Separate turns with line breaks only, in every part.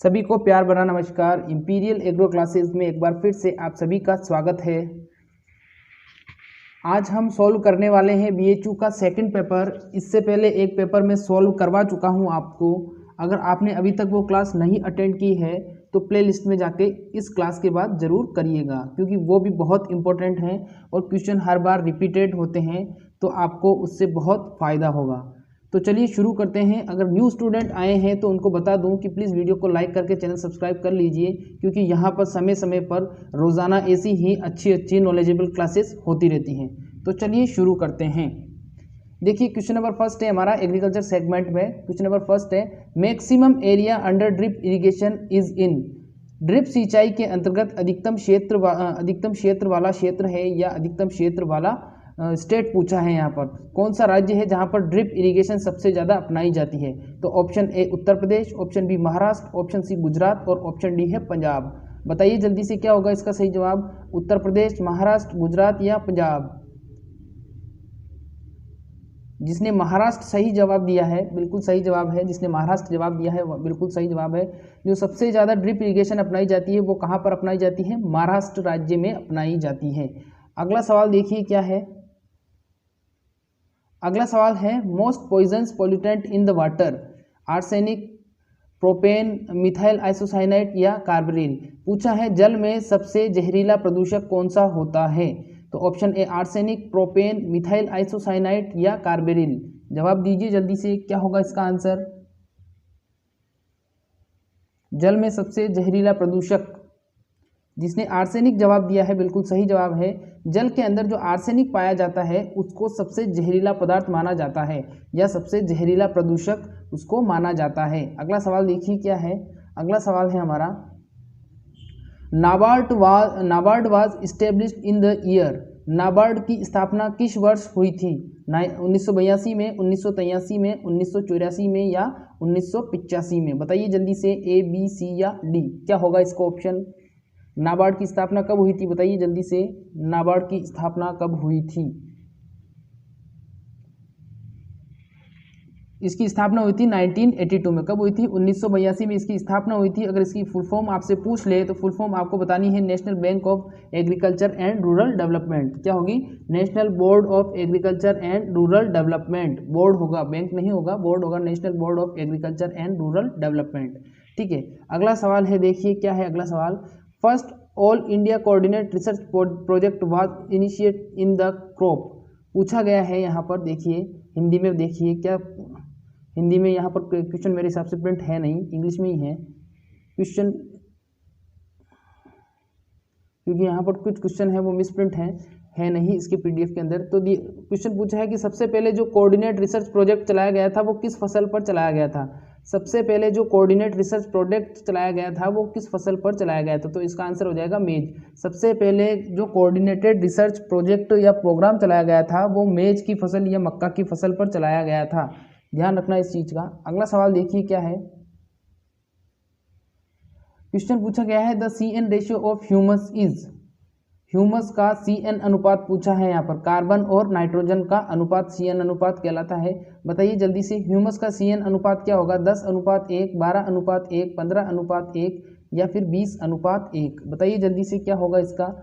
सभी को प्यार भरा नमस्कार। इंपीरियल एग्रो क्लासेस में एक बार फिर से आप सभी का स्वागत है। आज हम सॉल्व करने वाले हैं बीएचयू का सेकंड पेपर। इससे पहले एक पेपर मैं सॉल्व करवा चुका हूं आपको। अगर आपने अभी तक वो क्लास नहीं अटेंड की है तो प्लेलिस्ट में जाके इस क्लास के बाद ज़रूर करिएगा, क्योंकि वो भी बहुत इंपॉर्टेंट हैं और क्वेश्चन हर बार रिपीटेड होते हैं, तो आपको उससे बहुत फ़ायदा होगा। तो चलिए शुरू करते हैं। अगर न्यू स्टूडेंट आए हैं तो उनको बता दूं कि प्लीज़ वीडियो को लाइक करके चैनल सब्सक्राइब कर लीजिए, क्योंकि यहाँ पर समय समय पर रोज़ाना ऐसी ही अच्छी नॉलेजेबल क्लासेस होती रहती हैं। तो चलिए शुरू करते हैं। देखिए क्वेश्चन नंबर फर्स्ट है हमारा एग्रीकल्चर सेगमेंट में। क्वेश्चन नंबर फर्स्ट है, maximum area under drip irrigation is in. Drip सिंचाई के अंतर्गत अधिकतम क्षेत्र वाला क्षेत्र है या अधिकतम क्षेत्र वाला स्टेट पूछा है। यहाँ पर कौन सा राज्य है जहाँ पर ड्रिप इरिगेशन सबसे ज़्यादा अपनाई जाती है? तो option A Uttar Pradesh, option B Maharashtra, option C Gujarat और ऑप्शन डी है पंजाब। बताइए जल्दी से क्या होगा इसका सही जवाब? उत्तर प्रदेश, महाराष्ट्र, गुजरात या पंजाब? जिसने महाराष्ट्र सही जवाब दिया है बिल्कुल सही जवाब है। जिसने महाराष्ट्र जवाब दिया है वो बिल्कुल सही जवाब है। जो सबसे ज़्यादा ड्रिप इरिगेशन अपनाई जाती है वो कहाँ पर अपनाई जाती है? महाराष्ट्र राज्य में अपनाई जाती है। अगला सवाल देखिए क्या है। अगला सवाल है, most poisonous pollutant in the water, arsenic, propane, methyl isocyanide या कार्बरिल। पूछा है जल में सबसे जहरीला प्रदूषक कौन सा होता है? तो ऑप्शन ए आर्सेनिक, प्रोपेन, मिथाइल आइसोसाइनाइड या कार्बरिल। जवाब दीजिए जल्दी से, क्या होगा इसका आंसर? जल में सबसे जहरीला प्रदूषक, जिसने आर्सेनिक जवाब दिया है बिल्कुल सही जवाब है। जल के अंदर जो आर्सेनिक पाया जाता है उसको सबसे जहरीला पदार्थ माना जाता है या सबसे जहरीला प्रदूषक उसको माना जाता है। अगला सवाल देखिए क्या है। अगला सवाल है हमारा, NABARD was established in the year. NABARD की स्थापना किस वर्ष हुई थी? 1982 में, 1983 में, 1984 में या 1985 में? बताइए जल्दी से, ए, बी, सी या डी। क्या होगा इसका ऑप्शन? नाबार्ड की स्थापना कब हुई थी? बताइए जल्दी से, नाबार्ड की स्थापना कब हुई थी? इसकी स्थापना हुई थी 1982 में। कब हुई थी? 1982 में इसकी स्थापना हुई थी। अगर इसकी फुल फॉर्म आपसे पूछ ले तो फुल फॉर्म आपको बतानी है national bank of agriculture and rural development. क्या होगी? National board of agriculture and rural development. Board होगा, बैंक नहीं होगा, बोर्ड होगा, national board of agriculture and rural development. ठीक है, अगला सवाल है, देखिए क्या है अगला सवाल। First all India coordinate research project was initiate in the crop. पूछा गया है यहाँ पर, देखिए हिंदी में, देखिए क्या हिंदी में यहाँ पर क्वेश्चन मेरे हिसाब से प्रिंट है नहीं, इंग्लिश में ही है क्वेश्चन, क्योंकि यहाँ पर कुछ क्वेश्चन है वो मिस प्रिंट है नहीं इसके पीडीएफ के अंदर। तो क्वेश्चन पूछा है कि सबसे पहले जो कोऑर्डिनेट रिसर्च प्रोजेक्ट चलाया गया था वो किस फसल पर चलाया गया था? सबसे पहले जो कोऑर्डिनेट रिसर्च प्रोजेक्ट चलाया गया था वो किस फसल पर चलाया गया था? तो इसका आंसर हो जाएगा मेज। सबसे पहले जो कोऑर्डिनेटेड रिसर्च प्रोजेक्ट या प्रोग्राम चलाया गया था वो मेज की फसल या मक्का की फसल पर चलाया गया था। ध्यान रखना इस चीज का। अगला सवाल देखिए क्या है। क्वेश्चन पूछा गया है, the CN ratio of humus is. Humus का CN अनुपात पूछा है यहाँ पर। कार्बन और नाइट्रोजन का अनुपात CN अनुपात कहलाता है। बताइए जल्दी से, ह्यूमस का CN अनुपात क्या होगा? 10:1, 12:1, 15:1 या फिर 20:1? बताइए जल्दी से क्या होगा इसका?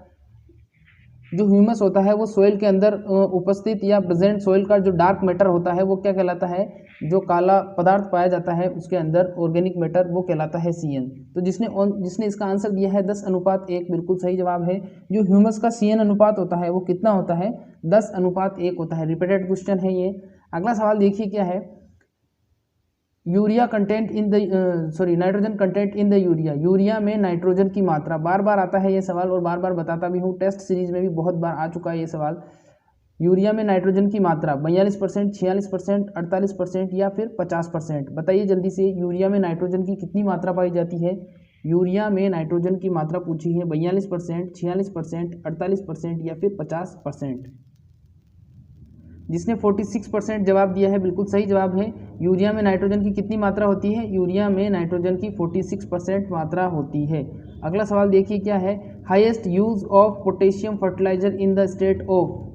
जो ह्यूमस होता है वो सोइल के अंदर उपस्थित या प्रेजेंट सोइल का जो डार्क मैटर होता है वो क्या कहलाता है? जो काला पदार्थ पाया जाता है उसके अंदर ऑर्गेनिक मैटर, वो कहलाता है CN। तो जिसने इसका आंसर दिया है 10:1 बिल्कुल सही जवाब है। जो ह्यूमस का CN अनुपात होता है वो कितना होता है? 10:1 होता है। रिपीटेड क्वेश्चन है ये। अगला सवाल देखिए क्या है। Urea content in the nitrogen content in the urea. Urea में नाइट्रोजन की मात्रा, बार बार आता है ये सवाल और बार बार बताता भी हूँ, टेस्ट सीरीज में भी बहुत बार आ चुका है ये सवाल। यूरिया में नाइट्रोजन की मात्रा 42%, 46%, 48% या फिर 50%? बताइए जल्दी से, यूरिया में नाइट्रोजन की कितनी मात्रा पाई जाती है? यूरिया में नाइट्रोजन की मात्रा पूछी है 42%, 46%, 48% या फिर 50%? जिसने 46% जवाब दिया है बिल्कुल सही जवाब है। यूरिया में नाइट्रोजन की कितनी मात्रा होती है? यूरिया में नाइट्रोजन की 46% मात्रा होती है। अगला सवाल देखिए क्या है। Highest use of potassium fertiliser in the state of.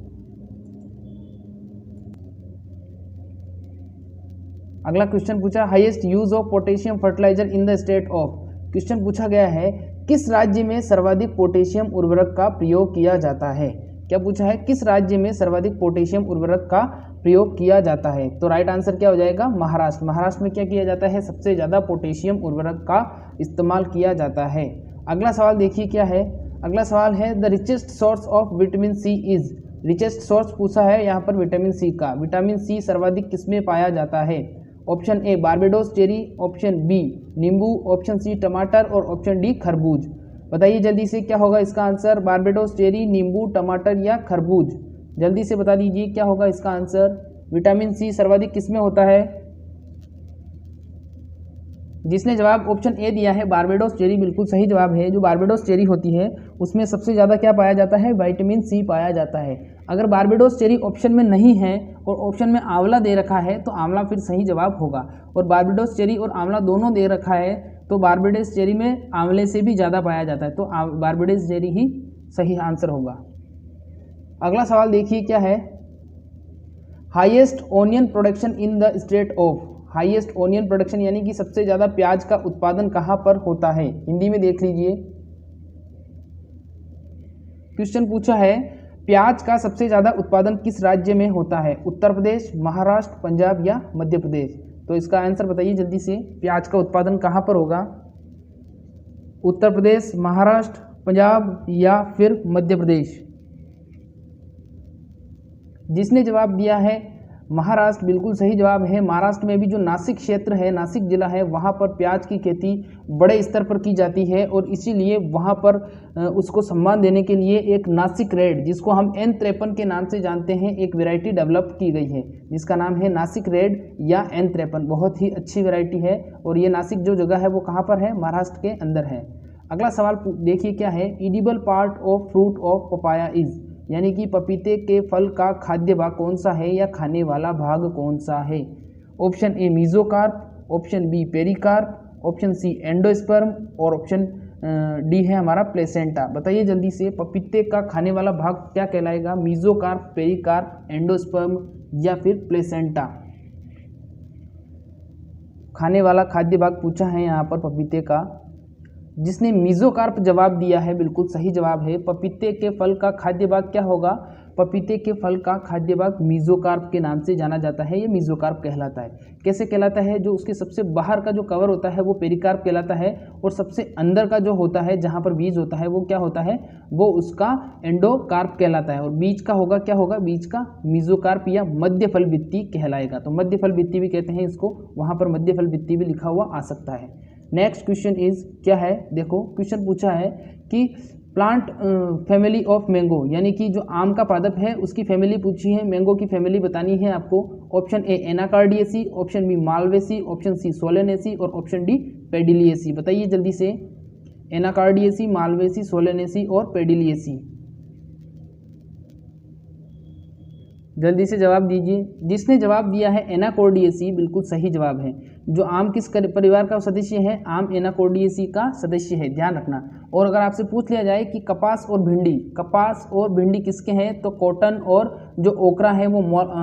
अगला क्वेश्चन पूछा, highest use of potassium fertiliser in the state of. Question पूछा गया है किस राज्य में सर्वाधिक पोटेशियम उर्वरक का प्रयोग किया जाता है। क्या पूछा है, किस राज्य में सर्वाधिक पोटेशियम उर्वरक का प्रयोग किया जाता है। तो राइट आंसर क्या हो जाएगा, महाराष्ट्र। महाराष्ट्र में क्या किया जाता है, सबसे ज़्यादा पोटेशियम उर्वरक का इस्तेमाल किया जाता है। अगला सवाल देखिए क्या है, अगला सवाल है the richest source of vitamin C is. Richest source पूछा है यहाँ पर विटामिन सी का। विटामिन सी सर्वाधिक किसमें पाया जाता है। Option A Barbados cherry, option B नींबू, ऑप्शन सी टमाटर और ऑप्शन डी खरबूज। बताइए जल्दी से क्या होगा इसका आंसर, बारबेडोस चेरी, नींबू, टमाटर या खरबूज। जल्दी से बता दीजिए क्या होगा इसका आंसर। विटामिन सी सर्वाधिक किसमें होता है। जिसने जवाब ऑप्शन ए दिया है बारबेडोस चेरी बिल्कुल सही जवाब है। जो बारबेडोस चेरी होती है उसमें सबसे ज़्यादा क्या पाया जाता है, विटामिन सी पाया जाता है। अगर बारबेडोस चेरी ऑप्शन में नहीं है और ऑप्शन में आंवला दे रखा है तो आंवला फिर सही जवाब होगा, और बारबेडोस चेरी और आंवला दोनों दे रखा है तो बारबेडोस चेरी में आंवले से भी ज़्यादा पाया जाता है, तो बारबेडोस चेरी ही सही आंसर होगा। अगला सवाल देखिए क्या है, highest onion production in the state of. Highest onion production यानी कि सबसे ज़्यादा प्याज का उत्पादन कहाँ पर होता है। हिंदी में देख लीजिए, क्वेश्चन पूछा है प्याज का सबसे ज़्यादा उत्पादन किस राज्य में होता है। उत्तर प्रदेश, महाराष्ट्र, पंजाब या मध्य प्रदेश। तो इसका आंसर बताइए जल्दी से, प्याज का उत्पादन कहाँ पर होगा। उत्तर प्रदेश, महाराष्ट्र, पंजाब या फिर मध्य प्रदेश। जिसने जवाब दिया है महाराष्ट्र बिल्कुल सही जवाब है। महाराष्ट्र में भी जो नासिक क्षेत्र है, नासिक जिला है, वहाँ पर प्याज की खेती बड़े स्तर पर की जाती है और इसीलिए वहाँ पर उसको सम्मान देने के लिए एक नासिक रेड, जिसको हम N53 के नाम से जानते हैं, एक वैरायटी डेवलप की गई है जिसका नाम है नासिक रेड या N53। बहुत ही अच्छी वैरायटी है और ये नासिक जो जगह है वो कहाँ पर है, महाराष्ट्र के अंदर है। अगला सवाल देखिए क्या है, edible part of fruit of papaya is. यानी कि पपीते के फल का खाद्य भाग कौन सा है या खाने वाला भाग कौन सा है। Option A mesocarp, option B pericarp, option C endosperm और ऑप्शन डी है हमारा प्लेसेंटा। बताइए जल्दी से पपीते का खाने वाला भाग क्या कहलाएगा, मीजोकार्प, पेरिकार्प, एंडोस्पर्म या फिर प्लेसेंटा। खाने वाला खाद्य भाग पूछा है यहाँ पर पपीते का। जिसने मीजोकार्प जवाब दिया है बिल्कुल सही जवाब है। पपीते के फल का खाद्य भाग क्या होगा, पपीते के फल का खाद्य भाग मीजोकार्प के नाम से जाना जाता है, ये मीजोकार्प कहलाता है। कैसे कहलाता है, जो उसके सबसे बाहर का जो कवर होता है वो पेरिकार्प कहलाता है और सबसे अंदर का जो होता है जहाँ पर बीज होता है वो क्या होता है, वो उसका एंडोकार्प कहलाता है। और बीज का होगा क्या होगा, बीज का मीजोकार्प या मध्य फल भित्ति कहलाएगा। तो मध्य फल भित्ति भी कहते हैं इसको, वहाँ पर मध्य फल भित्ति भी लिखा हुआ आ सकता है। नेक्स्ट क्वेश्चन इज क्या है, देखो क्वेश्चन पूछा है कि प्लांट फैमिली ऑफ मैंगो, यानी कि जो आम का पादप है उसकी फैमिली पूछी है, मैंगो की फैमिली बतानी है आपको। Option A anacardiaceae, option B malvaceae, option C solanaceae और ऑप्शन डी पेडिलियेसी। बताइए जल्दी से, एनाकार्डियेसी, मालवेसी, सोलेनेसी और पेडिलियेसी। जल्दी से जवाब दीजिए। जिसने जवाब दिया है एनाकोर्डियेसी बिल्कुल सही जवाब है। जो आम किस परिवार का सदस्य है, आम एनाकोर्डियेसी का सदस्य है, ध्यान रखना। और अगर आपसे पूछ लिया जाए कि कपास और भिंडी किसके हैं, तो कॉटन और जो ओकरा है वो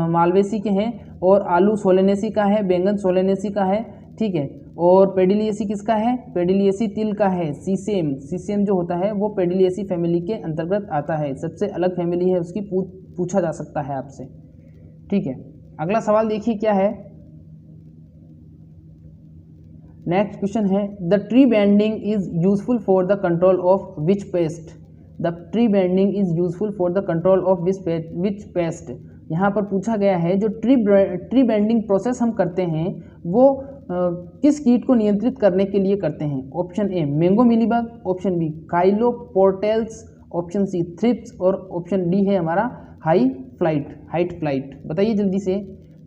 मालवेसी के हैं, और आलू सोलेनेसी का है, बैंगन सोलेनेसी का है, ठीक है। और पेडिलियेसी किसका है, पेडिलियेसी तिल का है। सीसेम जो होता है वो पेडिलियेसी फैमिली के अंतर्गत आता है, सबसे अलग फैमिली है उसकी, पूछा जा सकता है आपसे, ठीक है। अगला सवाल देखिए क्या है, नेक्स्ट क्वेश्चन है the tree bending is useful for the control of which paste. The tree bending is useful for the control of which paste. यहाँ पर पूछा गया है जो ट्री बेंडिंग प्रोसेस हम करते हैं वो किस कीट को नियंत्रित करने के लिए करते हैं। Option A mango mealybug, option B काइलोपोर्टेल्स, ऑप्शन सी थ्रिप्स और ऑप्शन डी है हमारा हाइट फ्लाइट। बताइए जल्दी से,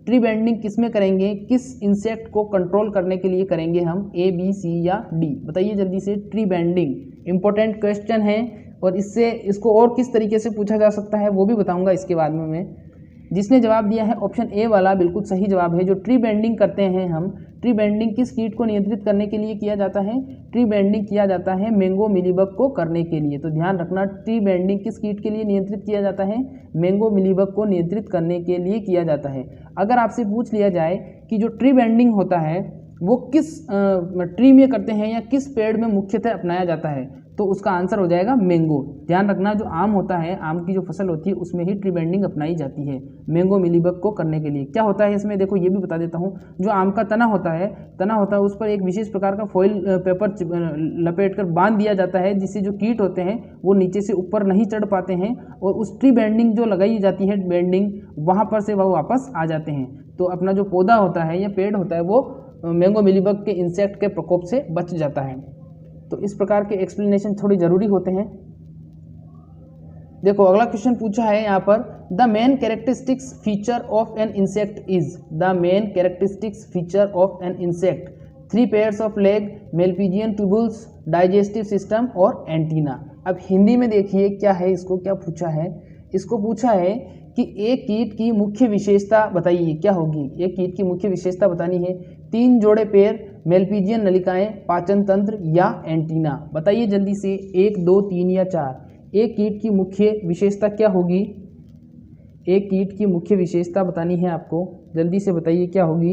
ट्री बेंडिंग किस में करेंगे, किस इंसेक्ट को कंट्रोल करने के लिए करेंगे हम, ए बी सी या डी। बताइए जल्दी से, ट्री बेंडिंग इंपॉर्टेंट क्वेश्चन है और इसको और किस तरीके से पूछा जा सकता है वो भी बताऊंगा इसके बाद में मैं। जिसने जवाब दिया है ऑप्शन ए वाला बिल्कुल सही जवाब है। जो ट्री बेंडिंग करते हैं हम, ट्री बेंडिंग किस कीट को नियंत्रित करने के लिए किया जाता है, ट्री बेंडिंग किया जाता है मैंगो मिलीबग को करने के लिए। तो ध्यान रखना, ट्री बेंडिंग किस कीट के लिए नियंत्रित किया जाता है, मैंगो मिलीबग को नियंत्रित करने के लिए किया जाता है। अगर आपसे पूछ लिया जाए कि जो ट्री बेंडिंग होता है वो किस ट्री में करते हैं या किस पेड़ में मुख्यतः अपनाया जाता है, तो उसका आंसर हो जाएगा मैंगो। ध्यान रखना, जो आम होता है, आम की जो फसल होती है उसमें ही ट्री बेंडिंग अपनाई जाती है मैंगो मिलीबग को करने के लिए। क्या होता है इसमें, देखो ये भी बता देता हूँ। जो आम का तना होता है उस पर एक विशेष प्रकार का फॉइल पेपर लपेट कर बांध दिया जाता है, जिससे जो कीट होते हैं वो नीचे से ऊपर नहीं चढ़ पाते हैं, और उस ट्री बेंडिंग जो लगाई जाती है बेंडिंग, वहाँ पर से वह वापस आ जाते हैं। तो अपना जो पौधा होता है या पेड़ होता है वो मैंगो मिलीबग के इंसेक्ट के प्रकोप से बच जाता है। तो इस प्रकार के एक्सप्लेनेशन थोड़ी ज़रूरी होते हैं। देखो अगला क्वेश्चन पूछा है यहाँ पर, the main characteristics feature of an insect is, the main characteristics feature of an insect, 3 pairs of leg, Malpighian tubules, digestive system और एंटीना। अब हिंदी में देखिए क्या है, इसको क्या पूछा है, इसको पूछा है कि एक कीट की मुख्य विशेषता बताइए क्या होगी। एक कीट की मुख्य विशेषता बतानी है, 3 जोड़े पैर, मेलपीजियन नलिकाएं, पाचन तंत्र या एंटीना। बताइए जल्दी से, 1, 2, 3 या 4। एक कीट की मुख्य विशेषता क्या होगी, एक कीट की मुख्य विशेषता बतानी है आपको, जल्दी से बताइए क्या होगी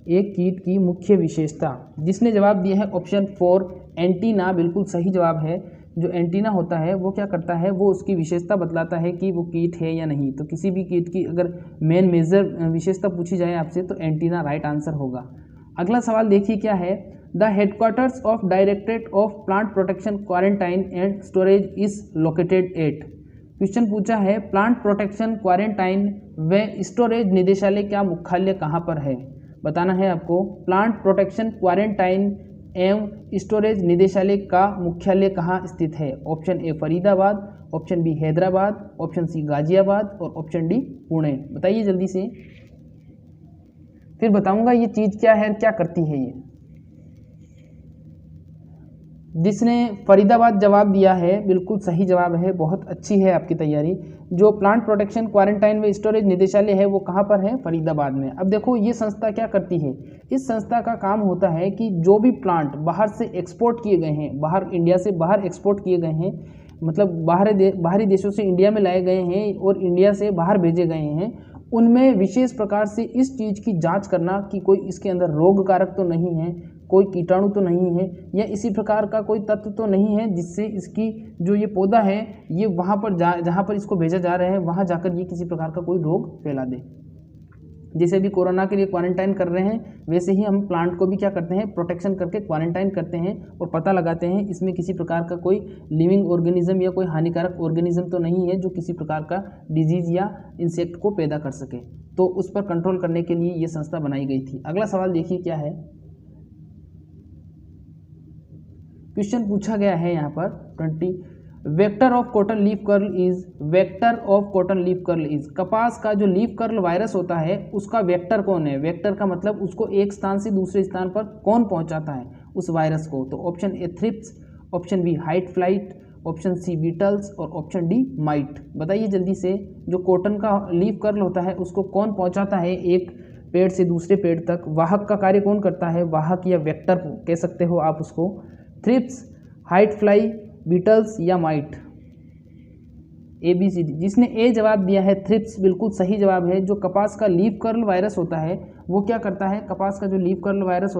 एक कीट की मुख्य विशेषता। जिसने जवाब दिया है ऑप्शन 4 एंटीना, बिल्कुल सही जवाब है। जो एंटीना होता है वो क्या करता है, वो उसकी विशेषता बतलाता है कि वो कीट है या नहीं। तो किसी भी कीट की अगर मेन मेजर विशेषता पूछी जाए आपसे तो एंटीना राइट आंसर होगा। अगला सवाल देखिए क्या है, the headquarters of directorate of plant protection quarantine and storage is located at. Question पूछा है, प्लांट प्रोटेक्शन क्वारंटाइन व स्टोरेज निदेशालय का मुख्यालय कहाँ पर है। बताना है आपको, प्लांट प्रोटेक्शन क्वारंटाइन एवं स्टोरेज निदेशालय का मुख्यालय कहाँ स्थित है। Option A Faridabad, option B Hyderabad, option C Ghaziabad और ऑप्शन डी पुणे। बताइए जल्दी से, फिर बताऊंगा ये चीज़ क्या है, क्या करती है ये। जिसने फरीदाबाद जवाब दिया है बिल्कुल सही जवाब है, बहुत अच्छी है आपकी तैयारी। जो प्लांट प्रोटेक्शन क्वारंटाइन व स्टोरेज निदेशालय है वो कहाँ पर है, फरीदाबाद में। अब देखो ये संस्था क्या करती है, इस संस्था का काम होता है कि जो भी प्लांट बाहर से एक्सपोर्ट किए गए हैं, बाहर इंडिया से बाहर एक्सपोर्ट किए गए हैं, मतलब बाहरी देशों से इंडिया में लाए गए हैं और इंडिया से बाहर भेजे गए हैं, उनमें विशेष प्रकार से इस चीज़ की जांच करना कि कोई इसके अंदर रोग कारक तो नहीं है, कोई कीटाणु तो नहीं है, या इसी प्रकार का कोई तत्व तो नहीं है जिससे इसकी जो ये पौधा है ये वहाँ पर जहाँ पर इसको भेजा जा रहा है वहाँ जाकर ये किसी प्रकार का कोई रोग फैला दे। जैसे भी कोरोना के लिए क्वारंटाइन कर रहे हैं, वैसे ही हम प्लांट को भी क्या करते हैं, प्रोटेक्शन करके क्वारंटाइन करते हैं और पता लगाते हैं इसमें किसी प्रकार का कोई लिविंग ऑर्गेनिज्म या कोई हानिकारक ऑर्गेनिज्म तो नहीं है जो किसी प्रकार का डिजीज या इंसेक्ट को पैदा कर सके। तो उस पर कंट्रोल करने के लिए ये संस्था बनाई गई थी। अगला सवाल देखिए क्या है, क्वेश्चन पूछा गया है यहाँ पर 20, vector of cotton leaf curl is, vector of cotton leaf curl is, कपास का जो लीफ कर्ल वायरस होता है उसका वेक्टर कौन है। वेक्टर का मतलब उसको एक स्थान से दूसरे स्थान पर कौन पहुंचाता है उस वायरस को। तो option A thrips, option B white fly, option C beetles और ऑप्शन डी माइट। बताइए जल्दी से, जो कॉटन का लीफ कर्ल होता है उसको कौन पहुँचाता है एक पेड़ से दूसरे पेड़ तक, वाहक का कार्य कौन करता है, वाहक या वेक्टर कह सकते हो आप उसको। थ्रिप्स, हाइट फ्लाई, बीटल्स या माइट। ABCD, जिसने ए जवाब दिया है थ्रिप्स बिल्कुल सही जवाब है। जो कपास का लीफ कर्ल वायरस होता है वो क्या करता है, कपास का जो लीफ कर्ल वायरस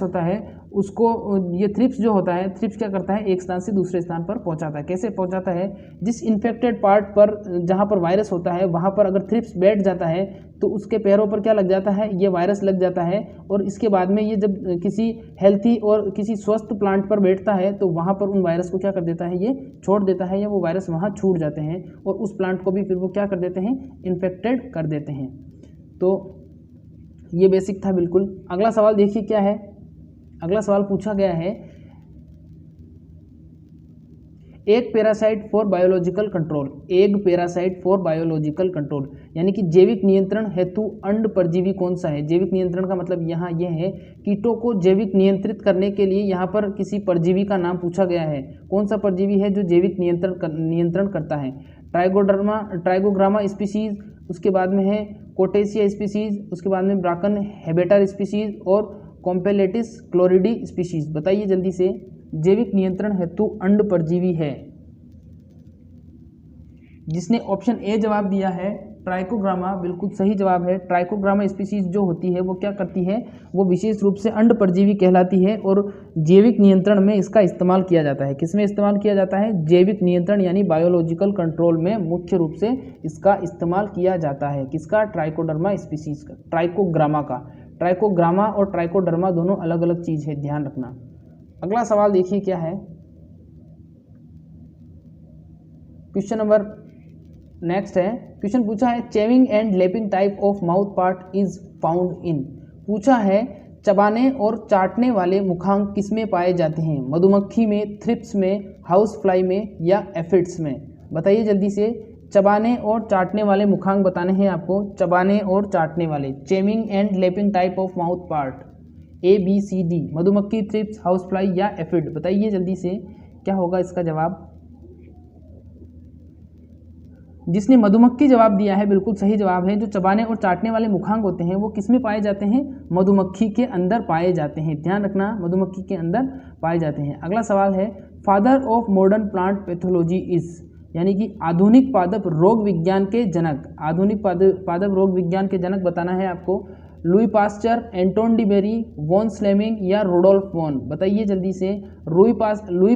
होता है उसको ये थ्रिप्स जो होता है, थ्रिप्स क्या करता है, एक स्थान से दूसरे स्थान पर पहुंचाता है। कैसे पहुंचाता है, जिस इन्फेक्टेड पार्ट पर जहां पर वायरस होता है वहां पर अगर थ्रिप्स बैठ जाता है तो उसके पैरों पर क्या लग जाता है, ये वायरस लग जाता है, और इसके बाद में ये जब किसी हेल्थी और किसी स्वस्थ प्लांट पर बैठता है तो वहाँ पर उन वायरस को क्या कर देता है, ये छोड़ देता है, या वो वायरस वहाँ छूट जाते हैं और उस प्लांट को भी फिर वो क्या कर देते हैं, इन्फेक्टेड कर देते हैं। तो ये बेसिक था बिल्कुल। अगला सवाल देखिए क्या है, अगला सवाल पूछा गया है, एक पैरासाइट फॉर बायोलॉजिकल कंट्रोल, एक पैरासाइट फॉर बायोलॉजिकल कंट्रोल यानी कि जैविक नियंत्रण हेतु अंड परजीवी कौन सा है। जैविक नियंत्रण का मतलब यहाँ यह है कीटों को जैविक नियंत्रित करने के लिए यहाँ पर किसी परजीवी का नाम पूछा गया है। कौन सा परजीवी है जो जैविक नियंत्रण करता है। ट्राइगोग्रामा स्पीसीज, उसके बाद में है कोटेसिया स्पीसीज, उसके बाद में ब्राकन हेबेटर स्पीसीज और कॉम्पेलेटिस क्लोरिडी स्पीसीज। बताइए जल्दी से, जैविक नियंत्रण हेतु अंड परजीवी है। जिसने ऑप्शन ए जवाब दिया है ट्राइकोग्रामा बिल्कुल सही जवाब है। ट्राइकोग्रामा स्पीसीज जो होती है वो क्या करती है, वो विशेष रूप से अंड परजीवी कहलाती है और जैविक नियंत्रण में इसका इस्तेमाल किया जाता है। किसमें इस्तेमाल किया जाता है? जैविक नियंत्रण यानी बायोलॉजिकल कंट्रोल में मुख्य रूप से इसका इस्तेमाल किया जाता है। किसका? ट्राइकोडर्मा स्पीसीज का, ट्राइकोग्रामा का। ट्राइकोग्रामा और ट्राइकोडर्मा दोनों अलग अलग चीज़ है, ध्यान रखना। अगला सवाल देखिए क्या है, क्वेश्चन नंबर नेक्स्ट है। क्वेश्चन पूछा है chewing and lapping type of mouth part is found in. पूछा है चबाने और चाटने वाले मुखांग किसमें पाए जाते हैं? मधुमक्खी में, थ्रिप्स में, हाउस फ्लाई में या एफिड्स में? बताइए जल्दी से। चबाने और चाटने वाले मुखांग बताने हैं आपको, चबाने और चाटने वाले। Chewing and lapping type of mouth part, ABCD, मधुमक्खी, थ्रिप्स, हाउस फ्लाई या एफिड? बताइए जल्दी से क्या होगा इसका जवाब। जिसने मधुमक्खी जवाब दिया है बिल्कुल सही जवाब है। जो चबाने और चाटने वाले मुखांग होते हैं वो किसमें पाए जाते हैं? मधुमक्खी के अंदर पाए जाते हैं, ध्यान रखना, मधुमक्खी के अंदर पाए जाते हैं। अगला सवाल है father of modern plant pathology is, यानी कि आधुनिक पादप रोग विज्ञान के जनक, आधुनिक पादप रोग विज्ञान के जनक बताना है आपको। Louis Pasteur, Anton de Bary, von स्लेमिंग या रुडोल्फ वॉन? बताइए जल्दी से। Louis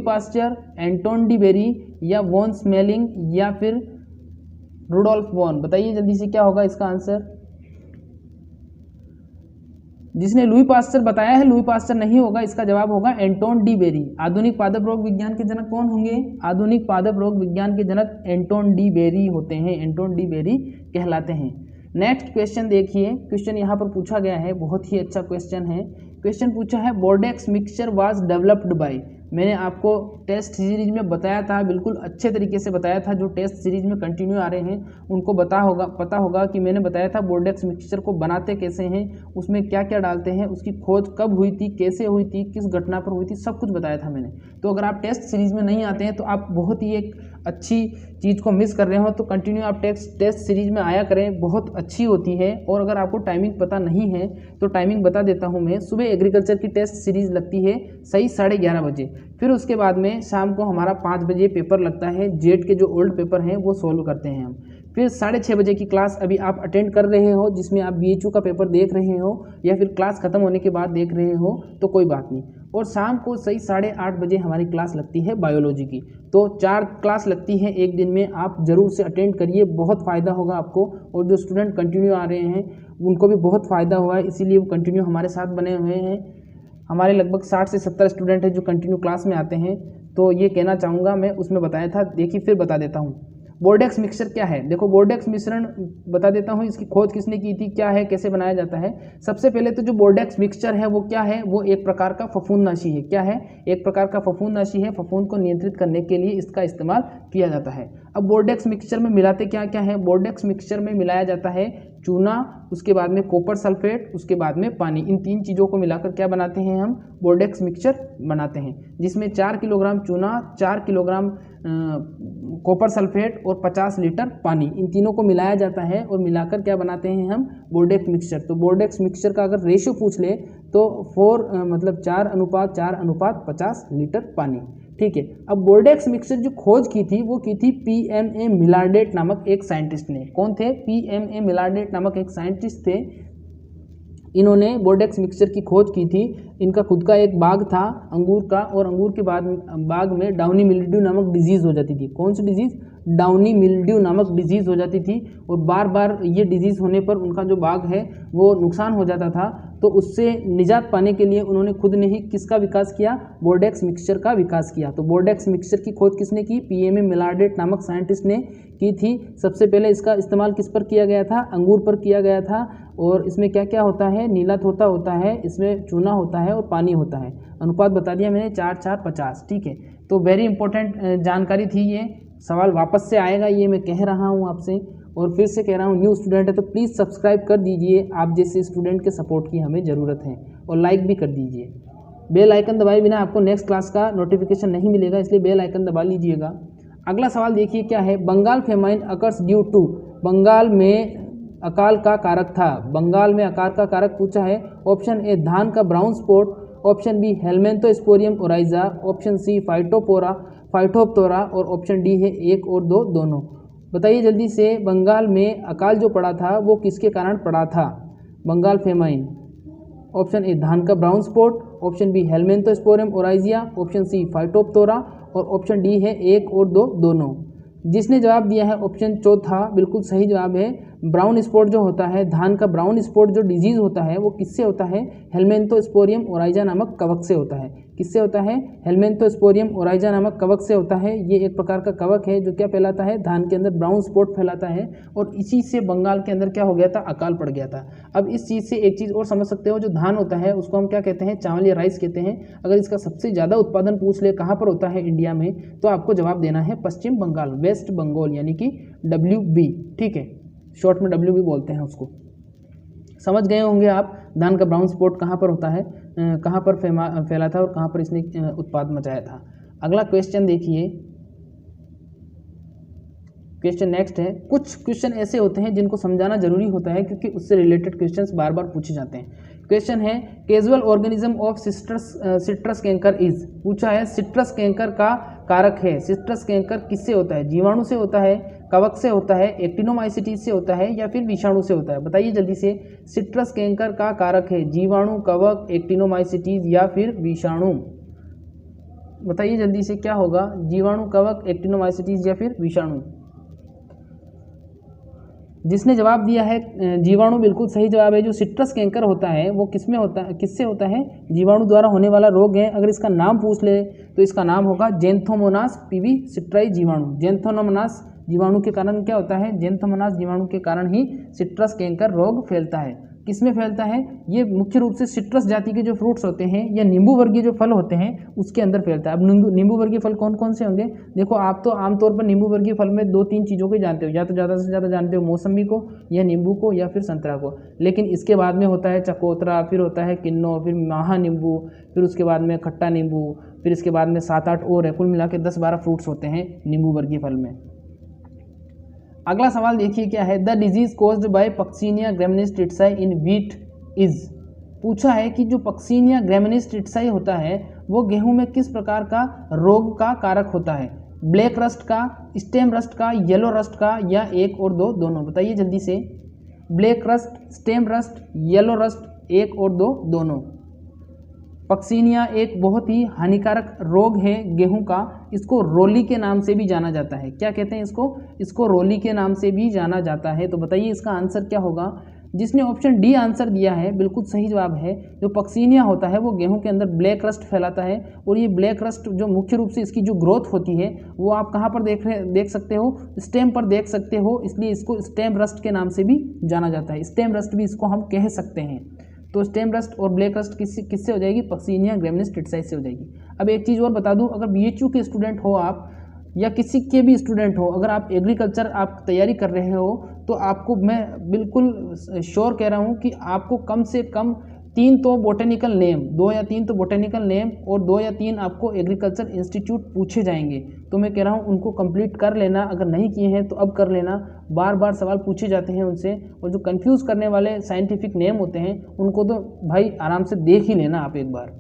Pasteur, Anton de Bary या वॉन स्मेलिंग या फिर रुडोल्फ वॉन? बताइए जल्दी से क्या होगा इसका आंसर। जिसने लुई पास्चर बताया है, लुई पास्चर नहीं होगा, इसका जवाब होगा एंटोन डी बेरी। आधुनिक पादप रोग विज्ञान के जनक कौन होंगे? आधुनिक पादप रोग विज्ञान के जनक एंटोन डी बेरी होते हैं, एंटोन डी बेरी कहलाते हैं। नेक्स्ट क्वेश्चन देखिए, क्वेश्चन यहाँ पर पूछा गया है, बहुत ही अच्छा क्वेश्चन है। क्वेश्चन पूछा है Bordeaux mixture was developed by. मैंने आपको टेस्ट सीरीज में बताया था, बिल्कुल अच्छे तरीके से बताया था। जो टेस्ट सीरीज में कंटिन्यू आ रहे हैं उनको पता होगा कि मैंने बताया था बोर्डेक्स मिक्सचर को बनाते कैसे हैं, उसमें क्या क्या डालते हैं, उसकी खोज कब हुई थी, कैसे हुई थी, किस घटना पर हुई थी, सब कुछ बताया था मैंने। तो अगर आप टेस्ट सीरीज में नहीं आते हैं तो आप बहुत ही एक अच्छी चीज़ को मिस कर रहे हो। तो कंटिन्यू आप टेस्ट सीरीज में आया करें, बहुत अच्छी होती है। और अगर आपको टाइमिंग पता नहीं है तो टाइमिंग बता देता हूँ मैं। सुबह एग्रीकल्चर की टेस्ट सीरीज लगती है सही 11:30 बजे, फिर उसके बाद में शाम को हमारा 5 बजे पेपर लगता है। जेट के जो ओल्ड पेपर हैं वो सोल्व करते हैं हम। फिर 6:30 बजे की क्लास अभी आप अटेंड कर रहे हो, जिसमें आप BHU का पेपर देख रहे हो या फिर क्लास खत्म होने के बाद देख रहे हो तो कोई बात नहीं। और शाम को सही 8:30 बजे हमारी क्लास लगती है बायोलॉजी की। तो 4 क्लास लगती है एक दिन में, आप ज़रूर से अटेंड करिए, बहुत फ़ायदा होगा आपको। और जो स्टूडेंट कंटिन्यू आ रहे हैं उनको भी बहुत फ़ायदा हुआ है, इसीलिए वो कंटिन्यू हमारे साथ बने हुए हैं। हमारे लगभग 60 से 70 स्टूडेंट हैं जो कंटिन्यू क्लास में आते हैं। तो ये कहना चाहूँगा मैं, उसमें बताया था, देखिए फिर बता देता हूँ। बोर्डेक्स मिक्सचर क्या है? देखो बोर्डेक्स मिश्रण बता देता हूँ, इसकी खोज किसने की थी, क्या है, कैसे बनाया जाता है। सबसे पहले तो जो बोर्डेक्स मिक्सचर है वो क्या है, वो एक प्रकार का फफूंदनाशी है। क्या है? एक प्रकार का फफूंदनाशी है। फफूंद को नियंत्रित करने के लिए इसका इस्तेमाल किया जाता है। अब बोर्डेक्स मिक्सचर में मिलाते क्या क्या है? बोर्डेक्स मिक्सचर में मिलाया जाता है चूना, उसके बाद में कॉपर सल्फेट, उसके बाद में पानी। इन 3 चीज़ों को मिलाकर क्या बनाते हैं हम? बोर्डेक्स मिक्सचर बनाते हैं, जिसमें 4 किलोग्राम चूना, 4 किलोग्राम कॉपर सल्फेट और 50 लीटर पानी, इन तीनों को मिलाया जाता है और मिलाकर क्या बनाते हैं हम? Bordeaux mixture. तो बोर्डेक्स मिक्सचर का अगर रेशियो पूछ ले तो 4:50 लीटर पानी। ठीक है। अब बोर्डेक्स मिक्सचर जो खोज की थी वो की थी PMA मिलार्डेट नामक एक साइंटिस्ट ने। कौन थे? PMA मिलार्डेट नामक एक साइंटिस्ट थे। इन्होंने बोर्डेक्स मिक्सचर की खोज की थी। इनका खुद का एक बाग था अंगूर का, और अंगूर के बाग में डाउनी मिल्ड्यू नामक डिजीज़ हो जाती थी। कौन सी डिजीज़? डाउनी मिल्ड्यू नामक डिजीज़ हो जाती थी, और बार बार ये डिजीज़ होने पर उनका जो बाग है वो नुकसान हो जाता था। तो उससे निजात पाने के लिए उन्होंने खुद ने ही किसका विकास किया? बोर्डेक्स मिक्सचर का विकास किया। तो बोर्डेक्स मिक्सचर की खोज किसने की? PMA मिलार्डेट नामक साइंटिस्ट ने की थी। सबसे पहले इसका इस्तेमाल किस पर किया गया था? अंगूर पर किया गया था। और इसमें क्या क्या होता है? नीला तोता होता है, इसमें चूना होता है और पानी होता है। अनुपात बता दिया मैंने, 4:4:50। ठीक है। तो वेरी इंपॉर्टेंट जानकारी थी ये। सवाल वापस से आएगा, ये मैं कह रहा हूँ आपसे, और फिर से कह रहा हूँ, न्यू स्टूडेंट है तो प्लीज़ सब्सक्राइब कर दीजिए। आप जैसे स्टूडेंट के सपोर्ट की हमें ज़रूरत है, और लाइक भी कर दीजिए। बेल आइकन दबाए बिना आपको नेक्स्ट क्लास का नोटिफिकेशन नहीं मिलेगा, इसलिए बेल आइकन दबा लीजिएगा। अगला सवाल देखिए क्या है। Bengal famine occurs due to. Bengal में अकाल का कारक था। बंगाल में अकाल का कारक पूछा है। ऑप्शन ए धान का brown spot, option B Helminthosporium oryzae, option C Phytophthora, और ऑप्शन डी है 1 और 2 दोनों। बताइए जल्दी से, बंगाल में अकाल जो पड़ा था वो किसके कारण पड़ा था? बंगाल फेमाइन। ऑप्शन ए धान का brown spot, option B Helminthosporium oryzae, option C Phytophthora और ऑप्शन डी है 1 और 2 दोनों। जिसने जवाब दिया है ऑप्शन चौथा बिल्कुल सही जवाब है। ब्राउन स्पॉट जो होता है, धान का ब्राउन स्पॉट जो डिजीज होता है वो किससे होता है? हेलमेंथोस्पोरियम ओराइजा नामक कवक से होता है। किससे होता है? हेलमेंथोस्पोरियम ओराइजा नामक कवक से होता है। ये एक प्रकार का कवक है जो क्या फैलाता है? धान के अंदर ब्राउन स्पॉट फैलाता है और इसी से बंगाल के अंदर क्या हो गया था? अकाल पड़ गया था। अब इस चीज़ से एक चीज़ और समझ सकते हो, जो धान होता है उसको हम क्या कहते हैं? चावल या राइस कहते हैं। अगर इसका सबसे ज़्यादा उत्पादन पूछ ले कहाँ पर होता है इंडिया में, तो आपको जवाब देना है पश्चिम बंगाल, वेस्ट बंगाल, यानी कि WB। ठीक है, शॉर्ट में WB बोलते हैं उसको। समझ गए होंगे आप धान का ब्राउन स्पॉट कहाँ पर होता है, कहाँ पर फैला था और कहाँ पर इसने उत्पाद मचाया था। अगला क्वेश्चन देखिए, क्वेश्चन नेक्स्ट है। कुछ क्वेश्चन ऐसे होते हैं जिनको समझाना जरूरी होता है क्योंकि उससे रिलेटेड क्वेश्चंस बार बार पूछे जाते हैं। क्वेश्चन है casual organism of citrus canker is, पूछा है सिट्रस कैंकर का कारक है। सिट्रस कैंकर किससे होता है? जीवाणु से होता है, कवक से होता है, एक्टिनोमाइसिटीज से होता है या फिर विषाणु से होता है? बताइए जल्दी से, सिट्रस कैंकर का कारक है जीवाणु, कवक, एक्टिनोमाइसिटीज या फिर विषाणु? बताइए जल्दी से क्या होगा? जीवाणु, कवक, एक्टिनोमाइसिटीज या फिर विषाणु? जिसने जवाब दिया है जीवाणु, बिल्कुल सही जवाब है। जो सिट्रस कैंकर होता है वो किसमें होता है, किससे होता है? जीवाणु द्वारा होने वाला रोग है। अगर इसका नाम पूछ ले तो इसका नाम होगा जेंथोमोनास पीवी सिट्राई जीवाणु। जेंथोमोनास जीवाणु के कारण क्या होता है? जेंथोमोनास जीवाणु के कारण ही सिट्रस कैंकर रोग फैलता है। किसमें फैलता है? ये मुख्य रूप से सिट्रस जाति के जो फ्रूट्स होते हैं या नींबू वर्गीय जो फल होते हैं उसके अंदर फैलता है। अब नींबू वर्गीय फल कौन कौन से होंगे? देखो, आप तो आमतौर पर नींबू वर्गीय फल में 2-3 चीज़ों को जानते हो, या तो ज़्यादा से ज़्यादा जानते हो मौसम्बी को या नींबू को या फिर संतरा को, लेकिन इसके बाद में होता है चकोतरा, फिर होता है किन्नो, फिर महा नींबू, फिर उसके बाद में खट्टा नींबू, फिर इसके बाद में 7-8 और है। कुल मिला के 10-12 फ्रूट्स होते हैं नींबू वर्गीय फल में। अगला सवाल देखिए क्या है। The disease caused by Puccinia graminis tritici in wheat is, पूछा है कि जो पक्सीनिया ग्रैमिनीज टिटसाई होता है वो गेहूं में किस प्रकार का रोग का कारक होता है? ब्लैक रस्ट का, स्टेम रस्ट का, येलो रस्ट का या 1 और 2 दोनों? बताइए जल्दी से, black rust, stem rust, yellow rust, 1 और 2 दोनों? पक्सीनिया एक बहुत ही हानिकारक रोग है गेहूं का। इसको रोली के नाम से भी जाना जाता है। क्या कहते हैं इसको? इसको रोली के नाम से भी जाना जाता है। तो बताइए इसका आंसर क्या होगा? जिसने ऑप्शन डी आंसर दिया है बिल्कुल सही जवाब है। जो पक्सीनिया होता है वो गेहूं के अंदर ब्लैक रस्ट फैलाता है और ये ब्लैक रस्ट जो मुख्य रूप से इसकी जो ग्रोथ होती है वो आप कहाँ पर देख सकते हो? स्टेम पर देख सकते हो, इसलिए इसको स्टेम रस्ट के नाम से भी जाना जाता है। स्टेम रस्ट भी इसको हम कह सकते हैं। तो स्टेम रस्ट और ब्लैक रस्ट किससे हो जाएगी? पक्सीनिया ग्रैमिनीज टिटसाई से हो जाएगी। अब एक चीज़ और बता दूं, अगर BHU के स्टूडेंट हो आप या किसी के भी स्टूडेंट हो, अगर आप एग्रीकल्चर आप तैयारी कर रहे हो तो आपको मैं बिल्कुल श्योर कह रहा हूं कि आपको कम से कम 3 तो बोटेनिकल नेम, 2 या 3 तो बोटेनिकल नेम और 2 या 3 आपको एग्रीकल्चर इंस्टीट्यूट पूछे जाएंगे। तो मैं कह रहा हूँ उनको कंप्लीट कर लेना, अगर नहीं किए हैं तो अब कर लेना। बार बार सवाल पूछे जाते हैं उनसे, और जो कंफ्यूज करने वाले साइंटिफिक नेम होते हैं उनको तो भाई आराम से देख ही लेना आप एक बार,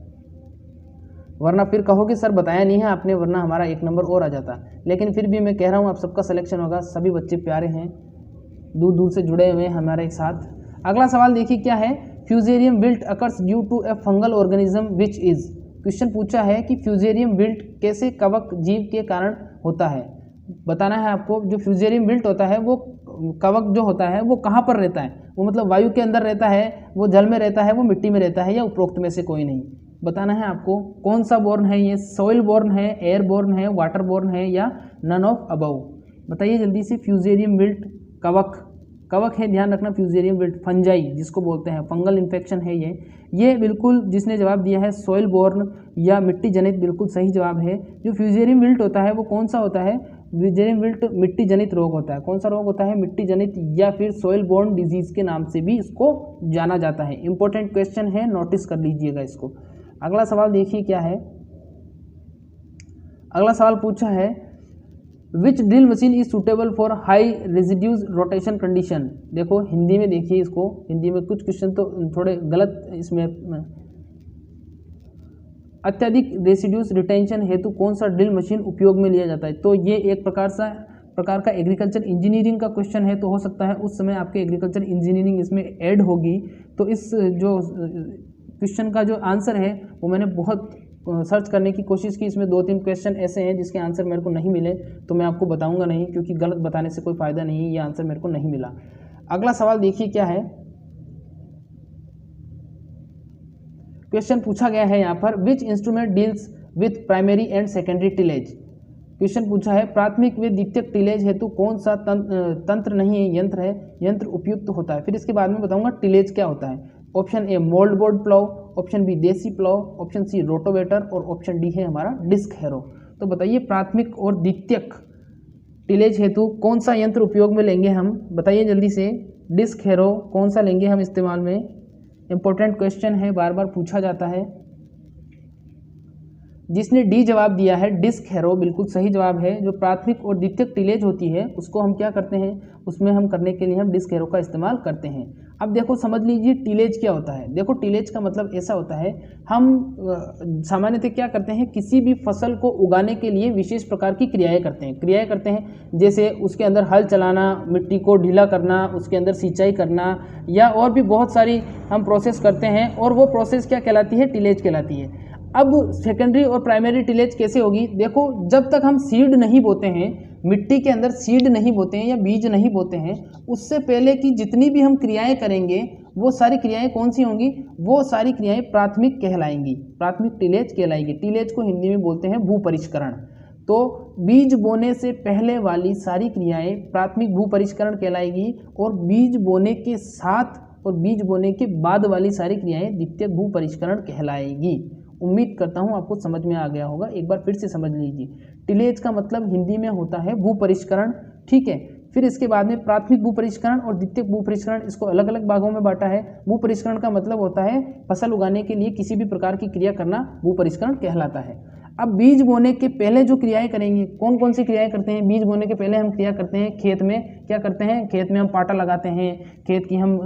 वरना फिर कहोगे सर बताया नहीं है आपने, वरना हमारा 1 नंबर और आ जाता। लेकिन फिर भी मैं कह रहा हूँ आप सबका सिलेक्शन होगा। सभी बच्चे प्यारे हैं, दूर दूर से जुड़े हुए हैं हमारे साथ। अगला सवाल देखिए क्या है। Fusarium wilt occurs due to a fungal organism which is, question पूछा है कि फ्यूजेरियम विल्ट कैसे कवक जीव के कारण होता है। बताना है आपको। जो फ्यूजेरियम विल्ट होता है वो कवक जो होता है वो कहाँ पर रहता है? वो मतलब वायु के अंदर रहता है, वो जल में रहता है, वो मिट्टी में रहता है, या उपरोक्त में से कोई नहीं? बताना है आपको। कौन सा बोर्न है ये? सॉइल बोर्न है, एयर बोर्न है, वाटर बोर्न है या नन ऑफ अबव? बताइए जल्दी से। फ्यूजेरियम विल्ट कवक है, ध्यान रखना। फ्यूजेरियम विल्ट फंजाई जिसको बोलते हैं, फंगल इन्फेक्शन है ये बिल्कुल जिसने जवाब दिया है सॉइल बोर्न या मिट्टी जनित, बिल्कुल सही जवाब है। जो फ्यूजेरियम विल्ट होता है वो कौन सा होता है? फ्यूजेरियम विल्ट मिट्टी जनित रोग होता है। कौन सा रोग होता है? मिट्टी जनित, या फिर सॉइल बोर्न डिजीज के नाम से भी इसको जाना जाता है। इंपॉर्टेंट क्वेश्चन है, नोटिस कर लीजिएगा इसको। अगला सवाल देखिए क्या है। अगला सवाल पूछा है which drill machine is suitable for high residues rotation condition. देखो हिंदी में देखिए इसको, हिंदी में कुछ क्वेश्चन तो थोड़े गलत इसमें। अत्यधिक रेसिड्यूज रिटेंशन हेतु कौन सा ड्रिल मशीन उपयोग में लिया जाता है? तो ये एक प्रकार सा प्रकार का एग्रीकल्चर इंजीनियरिंग का क्वेश्चन है तो हो सकता है उस समय आपके एग्रीकल्चर इंजीनियरिंग इसमें ऐड होगी। तो इस जो क्वेश्चन का जो आंसर है वो मैंने बहुत सर्च करने की कोशिश की, इसमें 2-3 क्वेश्चन ऐसे हैं जिसके आंसर मेरे को नहीं मिले, तो मैं आपको बताऊंगा नहीं, क्योंकि गलत बताने से कोई फ़ायदा नहीं है, ये आंसर मेरे को नहीं मिला। अगला सवाल देखिए क्या है। क्वेश्चन पूछा गया है यहाँ पर, which instrument deals with primary and secondary tillage. Question पूछा है प्राथमिक व द्वितीयक टिलेज हेतु कौन सा तंत्र नहीं है, यंत्र है, यंत्र उपयुक्त होता है। फिर इसके बाद में बताऊंगा टिलेज क्या होता है। Option A mould board plough, option B desi plough, option C rotavator और ऑप्शन डी है हमारा डिस्क हैरो। तो बताइए प्राथमिक और द्वितीयक टिलेज हेतु कौन सा यंत्र उपयोग में लेंगे हम, बताइए जल्दी से। डिस्क हैरो कौन सा लेंगे हम इस्तेमाल में, इंपॉर्टेंट क्वेश्चन है, बार बार पूछा जाता है। जिसने डी जवाब दिया है डिस्क हैरो बिल्कुल सही जवाब है। जो प्राथमिक और द्वितीयक टिलेज होती है उसको हम क्या करते हैं, उसमें हम करने के लिए हम डिस्क हैरो का इस्तेमाल करते हैं। अब देखो समझ लीजिए टिलेज क्या होता है। देखो टिलेज का मतलब ऐसा होता है, हम सामान्यतः क्या करते हैं, किसी भी फसल को उगाने के लिए विशेष प्रकार की क्रियाएं करते हैं, जैसे उसके अंदर हल चलाना, मिट्टी को ढीला करना, उसके अंदर सिंचाई करना, या और भी बहुत सारी हम प्रोसेस करते हैं, और वो प्रोसेस क्या कहलाती है, टिलेज कहलाती है। अब सेकेंडरी और प्राइमरी टिलेज कैसे होगी, देखो जब तक हम सीड नहीं बोते हैं, मिट्टी के अंदर सीड नहीं बोते हैं या बीज नहीं बोते हैं, उससे पहले की जितनी भी हम क्रियाएं करेंगे वो सारी क्रियाएं कौन सी होंगी, वो सारी क्रियाएं प्राथमिक कहलाएंगी, प्राथमिक टिलेज कहलाएंगी। टिलेज को हिंदी में बोलते हैं भू परिष्करण। तो बीज बोने से पहले वाली सारी क्रियाएं प्राथमिक भू परिष्करण कहलाएगी, और बीज बोने के साथ और बीज बोने के बाद वाली सारी क्रियाएं द्वितीयक भू परिष्करण कहलाएगी। उम्मीद करता हूं आपको समझ में आ गया होगा, एक बार फिर से समझ लीजिए। टिलेज का मतलब हिंदी में होता है भू परिष्करण, ठीक है। फिर इसके बाद में प्राथमिक भू परिष्करण और द्वितीयक भू परिष्करण, इसको अलग अलग भागों में बांटा है। भू परिष्करण का मतलब होता है फसल उगाने के लिए किसी भी प्रकार की क्रिया करना भू परिष्करण कहलाता है। अब बीज बोने के पहले जो क्रियाएं करेंगे, कौन कौन सी क्रियाएं करते हैं, बीज बोने के पहले हम क्रिया करते हैं खेत में, क्या करते हैं, खेत में हम पाटा लगाते हैं, खेत की हम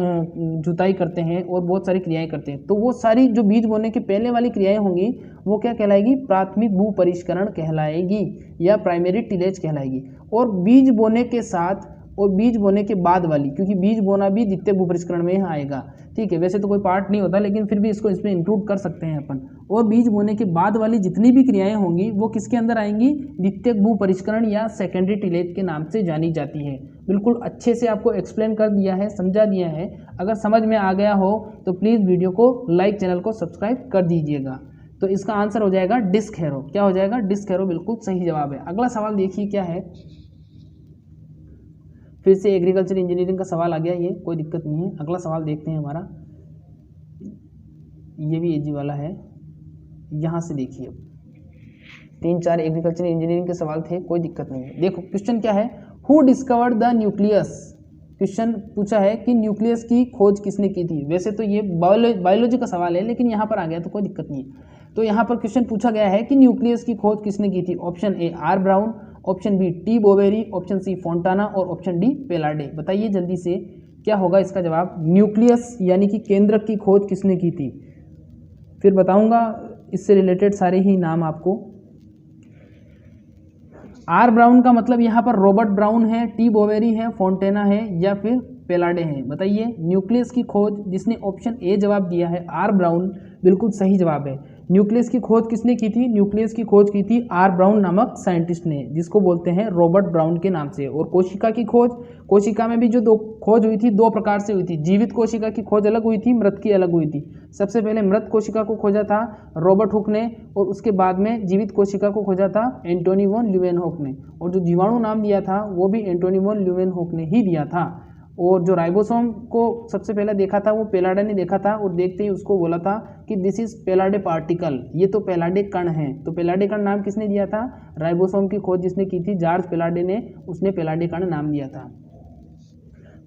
जुताई करते हैं, और बहुत सारी क्रियाएं करते हैं। तो वो सारी जो बीज बोने के पहले वाली क्रियाएं होंगी वो क्या कहलाएगी, प्राथमिक भू परिष्करण कहलाएगी या प्राइमरी टिलेज कहलाएगी। और बीज बोने के साथ और बीज बोने के बाद वाली, क्योंकि बीज बोना भी द्वितीय भू परिष्करण में आएगा, ठीक है। वैसे तो कोई पार्ट नहीं होता, लेकिन फिर भी इसको इसमें इंक्लूड कर सकते हैं अपन। और बीज बोने के बाद वाली जितनी भी क्रियाएं होंगी वो किसके अंदर आएंगी, द्वितीय भू परिष्करण या सेकेंडरी टिलेज के नाम से जानी जाती है। बिल्कुल अच्छे से आपको एक्सप्लेन कर दिया है, समझा दिया है। अगर समझ में आ गया हो तो प्लीज़ वीडियो को लाइक, चैनल को सब्सक्राइब कर दीजिएगा। तो इसका आंसर हो जाएगा डिस्क हैरो। क्या हो जाएगा, डिस्क हैरो बिल्कुल सही जवाब है। अगला सवाल देखिए क्या है, फिर से एग्रीकल्चर इंजीनियरिंग का सवाल आ गया, ये कोई दिक्कत नहीं है। अगला सवाल देखते हैं हमारा, ये भी इजी वाला है। यहाँ से देखिए 3-4 एग्रीकल्चर इंजीनियरिंग के सवाल थे, कोई दिक्कत नहीं है। देखो क्वेश्चन क्या है, who discovered the nucleus. Question पूछा है कि न्यूक्लियस की खोज किसने की थी। वैसे तो ये बायोलॉजी का सवाल है, लेकिन यहाँ पर आ गया तो कोई दिक्कत नहीं है। तो यहाँ पर क्वेश्चन पूछा गया है कि न्यूक्लियस की खोज किसने की थी। Option A R Brown, option B T Boveri, option C Fontana और ऑप्शन डी पेलाडे। बताइए जल्दी से क्या होगा इसका जवाब। न्यूक्लियस यानी कि केंद्रक की खोज किसने की थी, फिर बताऊंगा इससे रिलेटेड सारे ही नाम आपको। आर ब्राउन का मतलब यहाँ पर रॉबर्ट ब्राउन है, टी बोवेरी है, फोंटेना है या फिर पेलाडे है। बताइए न्यूक्लियस की खोज जिसने ऑप्शन ए जवाब दिया है आर ब्राउन, बिल्कुल सही जवाब है। न्यूक्लियस की खोज किसने की थी, न्यूक्लियस की खोज की थी आर ब्राउन नामक साइंटिस्ट ने, जिसको बोलते हैं रॉबर्ट ब्राउन के नाम से। और कोशिका की खोज, कोशिका में भी जो दो खोज हुई थी, दो प्रकार से हुई थी। जीवित कोशिका की खोज अलग हुई थी, मृत की अलग हुई थी। सबसे पहले मृत कोशिका को खोजा था रॉबर्ट हुक ने, और उसके बाद में जीवित कोशिका को खोजा था एंटोनी वॉन ल्यूवेनहोक ने। और जो जीवाणु नाम दिया था वो भी एंटोनी वॉन ल्यूवेनहोक ने ही दिया था। और जो राइबोसोम को सबसे पहले देखा था वो पेलाडे ने देखा था, और देखते ही उसको बोला था कि दिस इज पेलाडे पार्टिकल, ये तो पेलाडे कण है। तो पेलाडे कण नाम किसने दिया था, राइबोसोम की खोज जिसने की थी जॉर्ज पेलाडे ने, उसने पेलाडे कण नाम दिया था।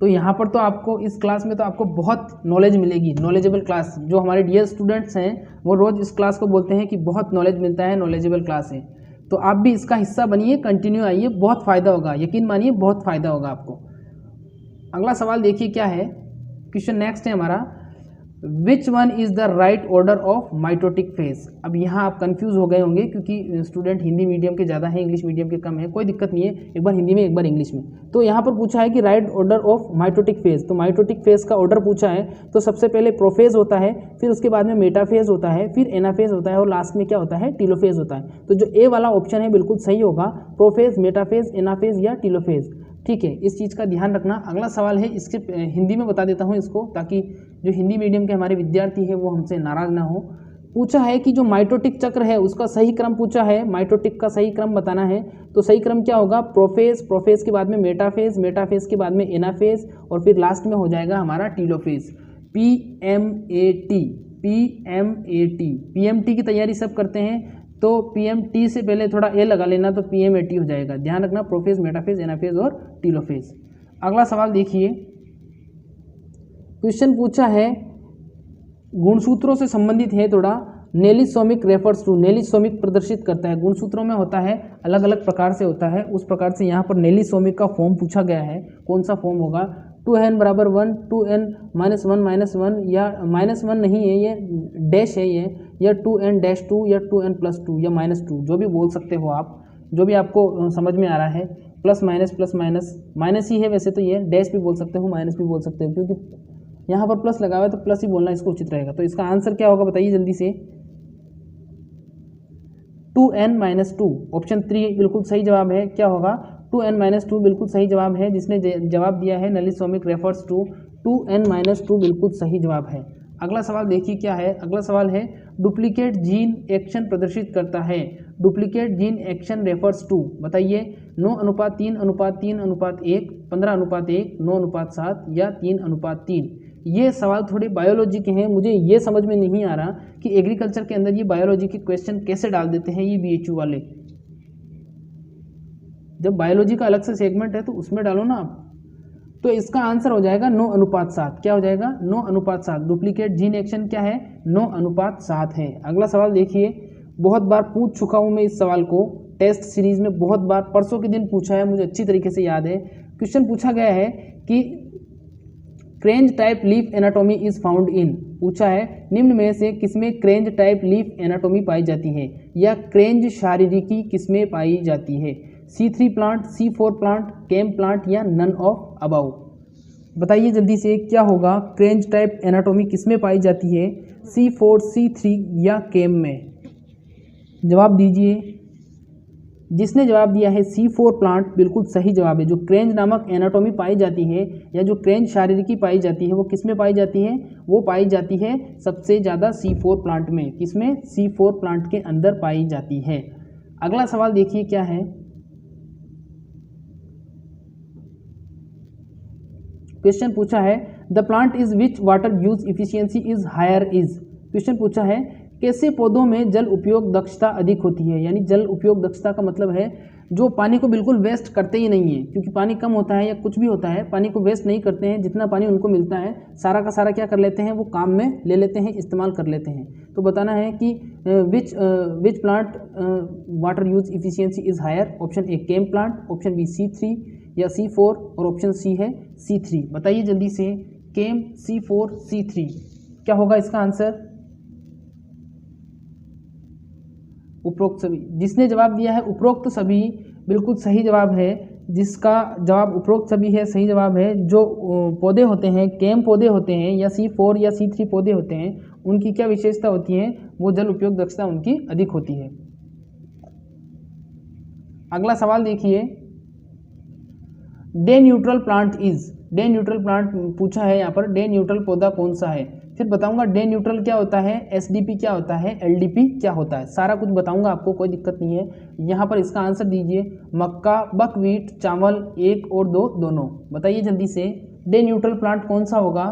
तो यहाँ पर तो आपको इस क्लास में तो आपको बहुत नॉलेज मिलेगी, नॉलेजेबल क्लास। जो हमारे डियर स्टूडेंट्स हैं वो रोज़ इस क्लास को बोलते हैं कि बहुत नॉलेज मिलता है, नॉलेजेबल क्लास है। तो आप भी इसका हिस्सा बनिए, कंटिन्यू आइए, बहुत फ़ायदा होगा, यकीन मानिए बहुत फ़ायदा होगा आपको। अगला सवाल देखिए क्या है, क्वेश्चन नेक्स्ट है हमारा। Which one is the right order of mitotic phase. अब यहाँ आप कंफ्यूज हो गए होंगे क्योंकि स्टूडेंट हिंदी मीडियम के ज़्यादा हैं, इंग्लिश मीडियम के कम है, कोई दिक्कत नहीं है, एक बार हिंदी में एक बार इंग्लिश में। तो यहाँ पर पूछा है कि right order of mitotic phase, तो माइटोटिक फेज का ऑर्डर पूछा है, तो सबसे पहले प्रोफेज होता है, फिर उसके बाद में मेटाफेज होता है, फिर एनाफेज होता है और लास्ट में क्या होता है, टीलोफेज होता है। तो जो ए वाला ऑप्शन है बिल्कुल सही होगा, प्रोफेज, मेटाफेज, एनाफेज या टीलोफेज। ठीक है, इस चीज़ का ध्यान रखना। अगला सवाल है, इसके हिंदी में बता देता हूँ इसको, ताकि जो हिंदी मीडियम के हमारे विद्यार्थी हैं वो हमसे नाराज़ ना हो। पूछा है कि जो माइटोटिक चक्र है उसका सही क्रम पूछा है, माइटोटिक का सही क्रम बताना है। तो सही क्रम क्या होगा, प्रोफेज, प्रोफेज के बाद में मेटाफेज, मेटाफेज के बाद में एनाफेज और फिर लास्ट में हो जाएगा हमारा टीलोफेज। PMAT, PMAT, PMT की तैयारी सब करते हैं, तो PMT से पहले थोड़ा ए लगा लेना तो PMAT हो जाएगा। ध्यान रखना, प्रोफेज, मेटाफेज, एनाफेज और टीलोफेज। अगला सवाल देखिए, क्वेश्चन पूछा है, गुणसूत्रों से संबंधित है थोड़ा। नेलिसोमिक रेफर्स टू, नेलिसोमिक प्रदर्शित करता है, गुणसूत्रों में होता है, अलग अलग प्रकार से होता है, उस प्रकार से यहाँ पर नेलिसोमिक का फॉर्म पूछा गया है। कौन सा फॉर्म होगा, 2n बराबर 1, 2n माइनस 1 माइनस 1, या -1 नहीं है, ये डैश है ये, या 2n डैश 2 या 2n प्लस 2 या -2, जो भी बोल सकते हो आप, जो भी आपको समझ में आ रहा है। प्लस माइनस माइनस ही है वैसे तो, ये डैश भी बोल सकते हो, माइनस भी बोल सकते हो, क्योंकि यहाँ पर प्लस लगा हुआ है तो प्लस ही बोलना इसको उचित रहेगा। तो इसका आंसर क्या होगा बताइए जल्दी से, 2n माइनस 2, ऑप्शन 3 बिल्कुल सही जवाब है। क्या होगा, 2n माइनस 2 बिल्कुल सही जवाब है। जिसने जवाब दिया है नेलिसोमिक रेफर्स टू 2n माइनस 2 बिल्कुल सही जवाब है। अगला सवाल देखिए क्या है, अगला सवाल है, डुप्लीकेट जीन एक्शन प्रदर्शित करता है, duplicate gene action refers to, बताइए 9:3:3:1, 15:1, 9:7 या 3:3। ये सवाल थोड़े बायोलॉजी के हैं, मुझे ये समझ में नहीं आ रहा कि एग्रीकल्चर के अंदर ये बायोलॉजी के क्वेश्चन कैसे डाल देते हैं ये BHU वाले। जब बायोलॉजी का अलग से सेगमेंट है तो उसमें डालो ना आप। तो इसका आंसर हो जाएगा 9:7। क्या हो जाएगा, 9:7। डुप्लीकेट जीन एक्शन क्या है, 9:7 है। अगला सवाल देखिए, बहुत बार पूछ चुका हूँ मैं इस सवाल को, टेस्ट सीरीज में बहुत बार, परसों के दिन पूछा है, मुझे अच्छी तरीके से याद है। क्वेश्चन पूछा गया है कि Kranz type leaf anatomy is found in, पूछा है निम्न में से किसमें क्रेंज टाइप लीफ एनाटॉमी पाई जाती है, या क्रेंज शारीरिकी किसमें पाई जाती है, C3 प्लांट, C4 प्लांट, केम प्लांट या नन ऑफ अबाउ। बताइए जल्दी से क्या होगा, क्रेंज टाइप एनाटॉमी किसमें पाई जाती है, C4, C3 या केम में। जवाब दीजिए। जिसने जवाब दिया है C4 प्लांट बिल्कुल सही जवाब है। जो क्रेंज नामक एनाटॉमी पाई जाती है या जो क्रेंज शारीरिकी पाई जाती है वो किसमें पाई जाती है, वो पाई जाती है सबसे ज़्यादा C4 प्लांट में। किसमें, C4 प्लांट के अंदर पाई जाती है। अगला सवाल देखिए क्या है, क्वेश्चन पूछा है the plant is which water use efficiency is higher is. Question पूछा है कैसे पौधों में जल उपयोग दक्षता अधिक होती है, यानी जल उपयोग दक्षता का मतलब है जो पानी को बिल्कुल वेस्ट करते ही नहीं है, क्योंकि पानी कम होता है या कुछ भी होता है, पानी को वेस्ट नहीं करते हैं, जितना पानी उनको मिलता है सारा का सारा क्या कर लेते हैं, वो काम में ले लेते हैं, इस्तेमाल कर लेते हैं। तो बताना है कि which plant water use efficiency is higher. Option A CAM plant, option B C3 या C4 और ऑप्शन सी है C3। बताइए जल्दी से, केम, C4, C3 क्या होगा इसका आंसर। उपरोक्त सभी, जिसने जवाब दिया है उपरोक्त सभी बिल्कुल सही जवाब है। जिसका जवाब उपरोक्त सभी है सही जवाब है। जो पौधे होते हैं, केम पौधे होते हैं या C4 या C3 पौधे होते हैं, उनकी क्या विशेषता होती है, वो जल उपयोग दक्षता उनकी अधिक होती है। अगला सवाल देखिए, day neutral plant is, day neutral plant पूछा है यहाँ पर, डे न्यूट्रल पौधा कौन सा है, फिर बताऊंगा डे न्यूट्रल क्या होता है, SDP क्या होता है, LDP क्या होता है, सारा कुछ बताऊंगा आपको, कोई दिक्कत नहीं है। यहाँ पर इसका आंसर दीजिए, मक्का, बकव्हीट, चावल, 1 और 2 दोनों। बताइए जल्दी से, डे न्यूट्रल प्लांट कौन सा होगा।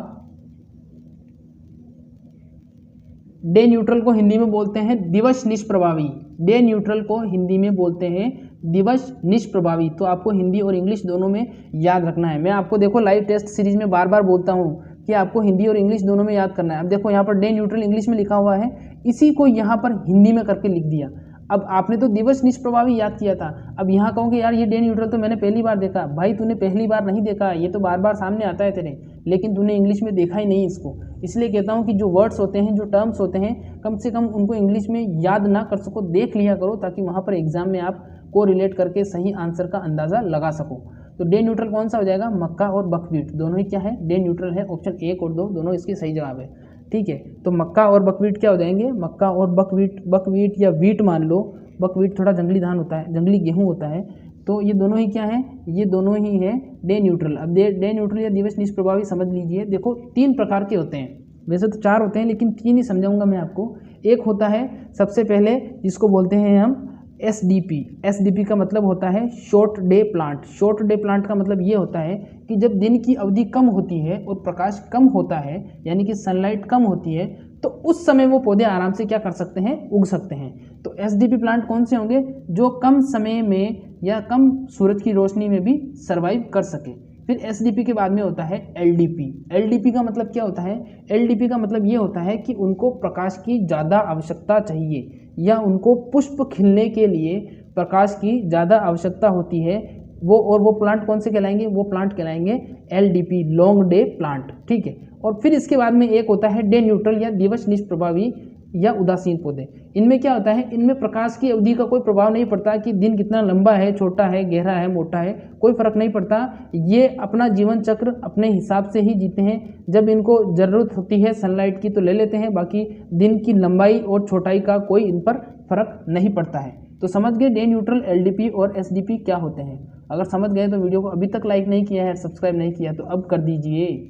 डे न्यूट्रल को हिंदी में बोलते हैं दिवस निष्प्रभावी, डे न्यूट्रल को हिंदी में बोलते हैं दिवस निष्प्रभावी। तो आपको हिंदी और इंग्लिश दोनों में याद रखना है। मैं आपको देखो लाइव टेस्ट सीरीज में बार बार बोलता हूँ कि आपको हिंदी और इंग्लिश दोनों में याद करना है। अब देखो यहाँ पर डे न्यूट्रल इंग्लिश में लिखा हुआ है, इसी को यहाँ पर हिंदी में करके लिख दिया। अब आपने तो दिवस निष्प्रभावी याद किया था, अब यहाँ कहोगे यार ये डे न्यूट्रल तो मैंने पहली बार देखा। भाई तूने पहली बार नहीं देखा, ये तो बार बार सामने आता है तेरे, लेकिन तूने इंग्लिश में देखा ही नहीं इसको। इसलिए कहता हूँ कि जो वर्ड्स होते हैं, जो टर्म्स होते हैं, कम से कम उनको इंग्लिश में याद ना कर सको, देख लिया करो, ताकि वहाँ पर एग्जाम में आप को रिलेट करके सही आंसर का अंदाज़ा लगा सको। तो डे न्यूट्रल कौन सा हो जाएगा? मक्का और बकव्हीट दोनों ही क्या है? डे न्यूट्रल है। ऑप्शन 1 और 2 दोनों इसके सही जवाब है। ठीक है, तो मक्का और बकव्हीट क्या हो जाएंगे? मक्का और बकव्हीट, बकव्हीट या व्हीट मान लो, बकव्हीट थोड़ा जंगली धान होता है, जंगली गेहूँ होता है, तो ये दोनों ही क्या है? ये दोनों ही है डे न्यूट्रल। अब डे न्यूट्रल या दिवस निष्प्रभावी समझ लीजिए। देखो 3 प्रकार के होते हैं, वैसे तो 4 होते हैं लेकिन 3 ही समझाऊंगा मैं आपको। एक होता है सबसे पहले जिसको बोलते हैं हम SDP। SDP का मतलब होता है short day plant. Short day plant का मतलब ये होता है कि जब दिन की अवधि कम होती है और प्रकाश कम होता है, यानी कि सनलाइट कम होती है, तो उस समय वो पौधे आराम से क्या कर सकते हैं? उग सकते हैं। तो SDP प्लांट कौन से होंगे? जो कम समय में या कम सूरज की रोशनी में भी सर्वाइव कर सके। फिर SDP के बाद में होता है LDP। LDP का मतलब क्या होता है? LDP का मतलब ये होता है कि उनको प्रकाश की ज़्यादा आवश्यकता चाहिए, या उनको पुष्प खिलने के लिए प्रकाश की ज़्यादा आवश्यकता होती है। वो प्लांट कौन से कहलाएंगे? वो प्लांट कहलाएंगे LDP, लॉन्ग डे प्लांट। ठीक है, और फिर इसके बाद में एक होता है डे न्यूट्रल या दिवस निष्प्रभावी या उदासीन पौधे। इनमें क्या होता है? इनमें प्रकाश की अवधि का कोई प्रभाव नहीं पड़ता कि दिन कितना लंबा है, छोटा है, गहरा है, मोटा है, कोई फर्क नहीं पड़ता। ये अपना जीवन चक्र अपने हिसाब से ही जीते हैं। जब इनको ज़रूरत होती है सनलाइट की तो ले लेते हैं, बाकी दिन की लंबाई और छोटाई का कोई इन पर फर्क नहीं पड़ता है। तो समझ गए डे न्यूट्रल, LDP और SDP क्या होते हैं। अगर समझ गए तो वीडियो को अभी तक लाइक नहीं किया है, सब्सक्राइब नहीं किया तो अब कर दीजिए।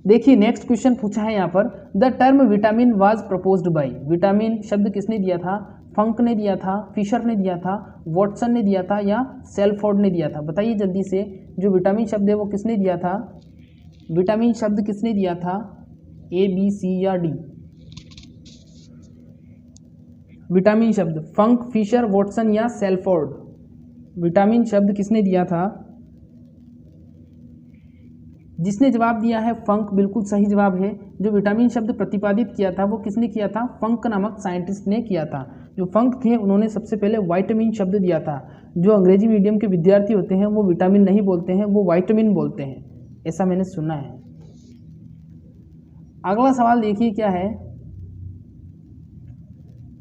देखिए नेक्स्ट क्वेश्चन पूछा है यहाँ पर, the term vitamin was proposed by. Vitamin शब्द किसने दिया था? फंक ने दिया था, फिशर ने दिया था, वॉटसन ने दिया था, या सेल्फोर्ड ने दिया था? बताइए जल्दी से, जो विटामिन शब्द है वो किसने दिया था? विटामिन शब्द किसने दिया था? A, B, C या D? विटामिन शब्द फंक, फिशर, वॉटसन या सेल्फोर्ड? विटामिन शब्द किसने दिया था? जिसने जवाब दिया है फंक, बिल्कुल सही जवाब है। जो विटामिन शब्द प्रतिपादित किया था वो किसने किया था? फंक नामक साइंटिस्ट ने किया था। जो फंक थे उन्होंने सबसे पहले विटामिन शब्द दिया था। जो अंग्रेजी मीडियम के विद्यार्थी होते हैं वो विटामिन नहीं बोलते हैं, वो विटामिन बोलते हैं, ऐसा मैंने सुना है। अगला सवाल देखिए क्या है।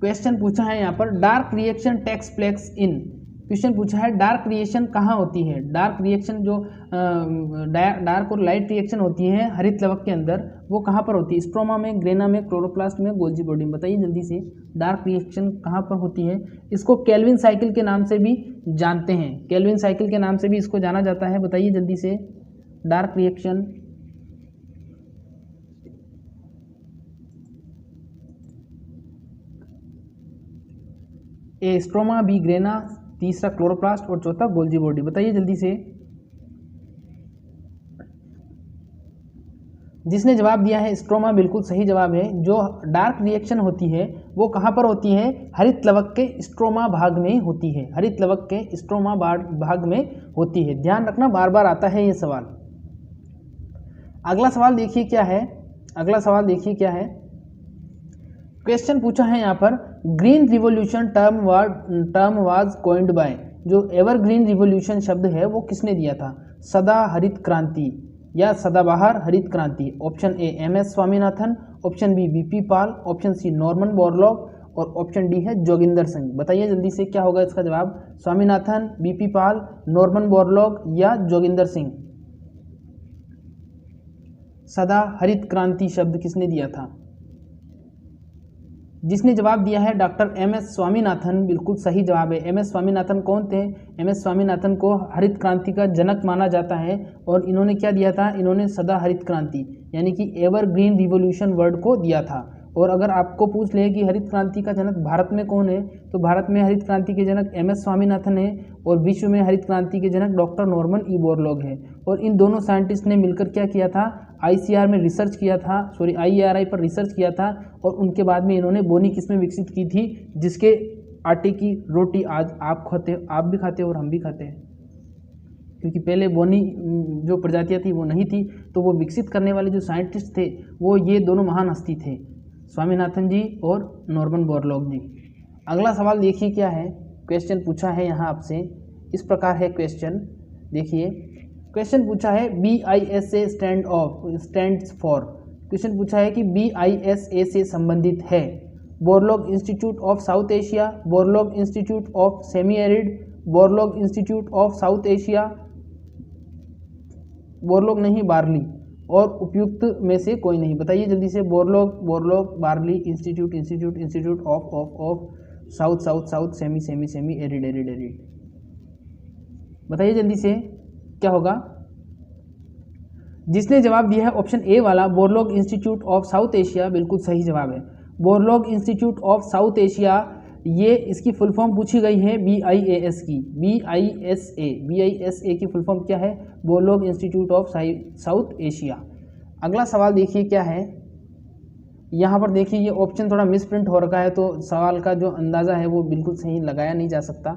क्वेश्चन पूछा है यहाँ पर, dark reaction takes place in. Question पूछा है डार्क रिएक्शन कहाँ होती है? डार्क रिएक्शन जो डार्क और लाइट रिएक्शन होती है हरित लवक के अंदर, वो कहाँ पर होती है? स्ट्रोमा में, ग्रेना में, क्लोरोप्लास्ट में, गोल्जी बॉडी में? बताइए जल्दी से, डार्क रिएक्शन कहाँ पर होती है? इसको केल्विन साइकिल के नाम से भी जानते हैं, केल्विन साइकिल के नाम से भी इसको जाना जाता है। बताइए जल्दी से, डार्क रिएक्शन ए स्ट्रोमा, बी ग्रेना, तीसरा क्लोरोप्लास्ट और चौथा गोल्जी बॉडी? बताइए जल्दी से। जिसने जवाब दिया है स्ट्रोमा, बिल्कुल सही जवाब है। जो डार्क रिएक्शन होती है वो कहाँ पर होती है? हरित लवक के स्ट्रोमा भाग में होती है, हरित लवक के स्ट्रोमा भाग में होती है। ध्यान रखना, बार बार आता है ये सवाल। अगला सवाल देखिए क्या है। अगला सवाल देखिए क्या है। क्वेश्चन पूछा है यहाँ पर, green revolution term was coined bye. जो एवरग्रीन रिवॉल्यूशन शब्द है वो किसने दिया था? सदा हरित क्रांति या सदाबहार हरित क्रांति? Option A MS Swaminathan, option B BP Pal, option C Norman Borlaug और ऑप्शन डी है जोगिंदर सिंह। बताइए जल्दी से क्या होगा इसका जवाब? स्वामीनाथन, BP पाल, नॉर्मन बोरलॉग या जोगिंदर सिंह? सदा हरित क्रांति शब्द किसने दिया था? जिसने जवाब दिया है डॉक्टर MS स्वामीनाथन, बिल्कुल सही जवाब है। MS स्वामीनाथन कौन थे? MS स्वामीनाथन को हरित क्रांति का जनक माना जाता है और इन्होंने क्या दिया था? इन्होंने सदा हरित क्रांति यानी कि एवरग्रीन रिवॉल्यूशन वर्ड को दिया था। और अगर आपको पूछ ले कि हरित क्रांति का जनक भारत में कौन है, तो भारत में हरित क्रांति के जनक MS स्वामीनाथन है और विश्व में हरित क्रांति के जनक डॉक्टर नॉर्मन ई बोरलॉग है। और इन दोनों साइंटिस्ट ने मिलकर क्या किया था? ICR में रिसर्च किया था, IARI पर रिसर्च किया था और उनके बाद में इन्होंने बोनी किस्में विकसित की थी, जिसके आटे की रोटी आज आप भी खाते हो और हम भी खाते हैं। क्योंकि पहले बोनी जो प्रजातियाँ थी वो नहीं थी, तो वो विकसित करने वाले जो साइंटिस्ट थे वो ये दोनों महान हस्ती थे, स्वामीनाथन जी और नॉर्मन बोरलॉग जी। अगला सवाल देखिए क्या है, क्वेश्चन पूछा है यहाँ आपसे, इस प्रकार है क्वेश्चन। देखिए क्वेश्चन पूछा है BISA स्टैंड्स फॉर। क्वेश्चन पूछा है कि BISA से संबंधित है Borlaug institute of south Asia, Borlaug institute of semi arid, Borlaug institute of south Asia, Borlaug नहीं बार्ली, और उपयुक्त में से कोई नहीं। बताइए जल्दी से, Borlaug barley, institute of south, semi arid. बताइए जल्दी से क्या होगा। जिसने जवाब दिया है ऑप्शन ए वाला Borlaug institute of south Asia, बिल्कुल सही जवाब है। Borlaug institute of south Asia, ये इसकी फुल फॉर्म पूछी गई है BIAS की, BISA की फुल फॉर्म क्या है, Borlaug institute of south Asia. अगला सवाल देखिए क्या है, यहाँ पर देखिए ये ऑप्शन थोड़ा मिसप्रिंट हो रखा है, तो सवाल का जो अंदाज़ा है वो बिल्कुल सही लगाया नहीं जा सकता।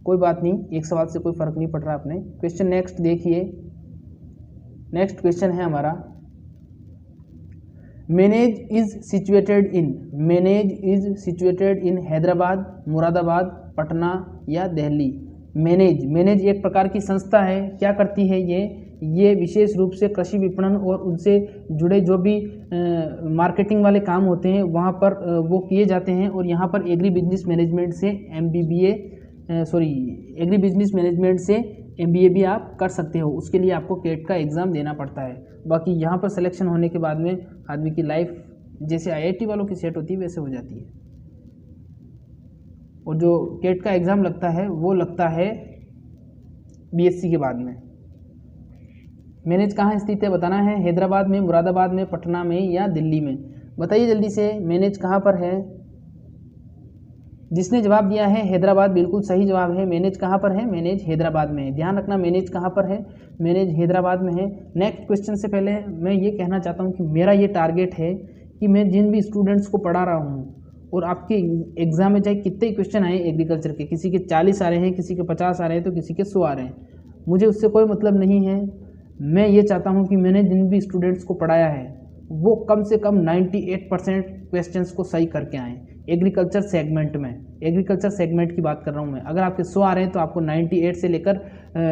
कोई बात नहीं, एक सवाल से कोई फ़र्क नहीं पड़ रहा अपने। क्वेश्चन नेक्स्ट देखिए, नेक्स्ट क्वेश्चन है हमारा, manage is situated in Hyderabad, Moradabad, Patna या दिल्ली। मैनेज एक प्रकार की संस्था है, क्या करती है ये विशेष रूप से कृषि विपणन और उनसे जुड़े जो भी मार्केटिंग वाले काम होते हैं वहाँ पर वो किए जाते हैं। और यहाँ पर एग्री बिजनेस मैनेजमेंट से एग्री बिजनेस मैनेजमेंट से MBA भी आप कर सकते हो। उसके लिए आपको केट का एग्ज़ाम देना पड़ता है। बाकी यहाँ पर सिलेक्शन होने के बाद में आदमी की लाइफ जैसे IIT वालों की सेट होती है वैसे हो जाती है। और जो केट का एग्ज़ाम लगता है वो लगता है BSc के बाद में। मैनेज कहाँ स्थित है बताना है, हैदराबाद में, मुरादाबाद में, पटना में या दिल्ली में। बताइए जल्दी से मैनेज कहाँ पर है। जिसने जवाब दिया है हैदराबाद, बिल्कुल सही जवाब है। मैनेज कहाँ पर है, मैनेज हैदराबाद में है। ध्यान रखना मैनेज कहाँ पर है, मैनेज हैदराबाद में है। नेक्स्ट क्वेश्चन से पहले मैं ये कहना चाहता हूँ कि मेरा ये टारगेट है कि मैं जिन भी स्टूडेंट्स को पढ़ा रहा हूँ और आपके एग्जाम में चाहे कितने क्वेश्चन आए एग्रीकल्चर के, किसी के 40 आ रहे हैं, किसी के 50 आ रहे हैं, तो किसी के 100 आ रहे हैं, मुझे उससे कोई मतलब नहीं है। मैं ये चाहता हूँ कि मैंने जिन भी स्टूडेंट्स को पढ़ाया है वो कम से कम 98% क्वेश्चंस को सही करके आएँ। एग्रीकल्चर सेगमेंट की बात कर रहा हूँ मैं। अगर आपके 100 आ रहे हैं तो आपको 98 से लेकर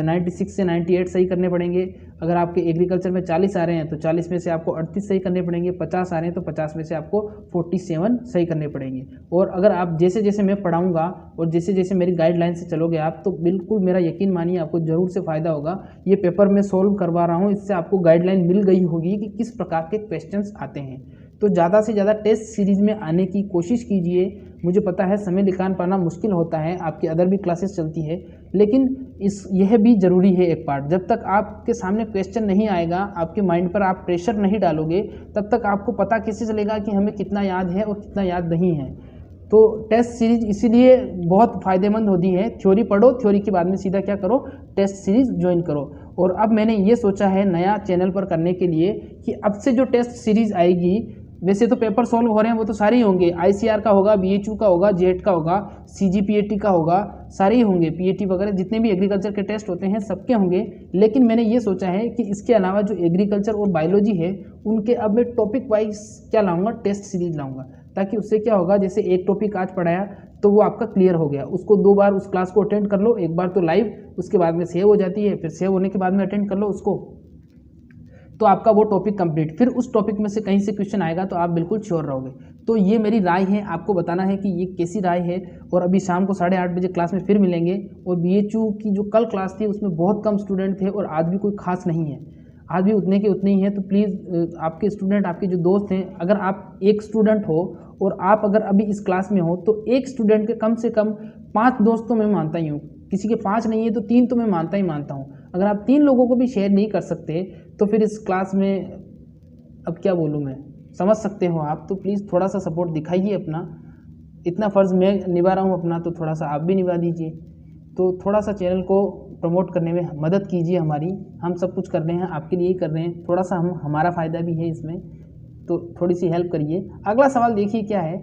96 से 98 सही करने पड़ेंगे। अगर आपके एग्रीकल्चर में 40 आ रहे हैं तो 40 में से आपको 38 सही करने पड़ेंगे। 50 आ रहे हैं तो 50 में से आपको 47 सही करने पड़ेंगे। और अगर आप जैसे जैसे मैं पढ़ाऊँगा और जैसे जैसे मेरी गाइडलाइन से चलोगे आप, तो बिल्कुल मेरा यकीन मानिए आपको ज़रूर से फ़ायदा होगा। ये पेपर मैं सोल्व करवा रहा हूँ, इससे आपको गाइडलाइन मिल गई होगी कि किस प्रकार के क्वेश्चंस आते हैं। तो ज़्यादा से ज़्यादा टेस्ट सीरीज़ में आने की कोशिश कीजिए। मुझे पता है समय निकाल पाना मुश्किल होता है, आपकी अदर भी क्लासेस चलती है, लेकिन यह भी ज़रूरी है एक पार्ट। जब तक आपके सामने क्वेश्चन नहीं आएगा, आपके माइंड पर आप प्रेशर नहीं डालोगे, तब तक आपको पता कैसे चलेगा कि हमें कितना याद है और कितना याद नहीं है। तो टेस्ट सीरीज इसीलिए बहुत फ़ायदेमंद होती है। थ्योरी पढ़ो, थ्योरी के बाद में सीधा क्या करो, टेस्ट सीरीज ज्वाइन करो। और अब मैंने ये सोचा है नया चैनल पर करने के लिए कि अब से जो टेस्ट सीरीज आएगी, वैसे तो पेपर सॉल्व हो रहे हैं वो तो सारे ही होंगे, ICR का होगा, BHU का होगा, JET का होगा, CGPAT का होगा, सारे ही होंगे, PAT वगैरह जितने भी एग्रीकल्चर के टेस्ट होते हैं सबके होंगे। लेकिन मैंने ये सोचा है कि इसके अलावा जो एग्रीकल्चर और बायोलॉजी है उनके अब मैं टॉपिक वाइज क्या लाऊंगा, टेस्ट सीरीज लाऊंगा, ताकि उससे क्या होगा, जैसे एक टॉपिक आज पढ़ाया तो वो आपका क्लियर हो गया, उसको 2 बार उस क्लास को अटेंड कर लो, एक बार तो लाइव, उसके बाद में सेव हो जाती है, फिर सेव होने के बाद में अटेंड कर लो उसको, तो आपका वो टॉपिक कंप्लीट। फिर उस टॉपिक में से कहीं से क्वेश्चन आएगा तो आप बिल्कुल श्योर रहोगे। तो ये मेरी राय है, आपको बताना है कि ये कैसी राय है। और अभी शाम को 8:30 बजे क्लास में फिर मिलेंगे। और BHU की जो कल क्लास थी उसमें बहुत कम स्टूडेंट थे और आज भी कोई खास नहीं है, आज भी उतने के उतने ही हैं। तो प्लीज़ आपके स्टूडेंट, आपके जो दोस्त हैं, अगर आप एक स्टूडेंट हो और आप अगर अभी इस क्लास में हो तो एक स्टूडेंट के कम से कम 5 दोस्त तो मैं मानता ही हूँ, किसी के 5 नहीं है तो 3 तो मैं मानता ही मानता हूँ। अगर आप 3 लोगों को भी शेयर नहीं कर सकते तो फिर इस क्लास में अब क्या बोलूँ मैं, समझ सकते हो आप। तो प्लीज़ थोड़ा सा सपोर्ट दिखाइए अपना, इतना फ़र्ज़ मैं निभा रहा हूँ अपना, तो थोड़ा सा आप भी निभा दीजिए। तो थोड़ा सा चैनल को प्रमोट करने में मदद कीजिए हमारी। हम सब कुछ कर रहे हैं, आपके लिए ही कर रहे हैं, थोड़ा सा हमारा फ़ायदा भी है इसमें, तो थोड़ी सी हेल्प करिए। अगला सवाल देखिए क्या है,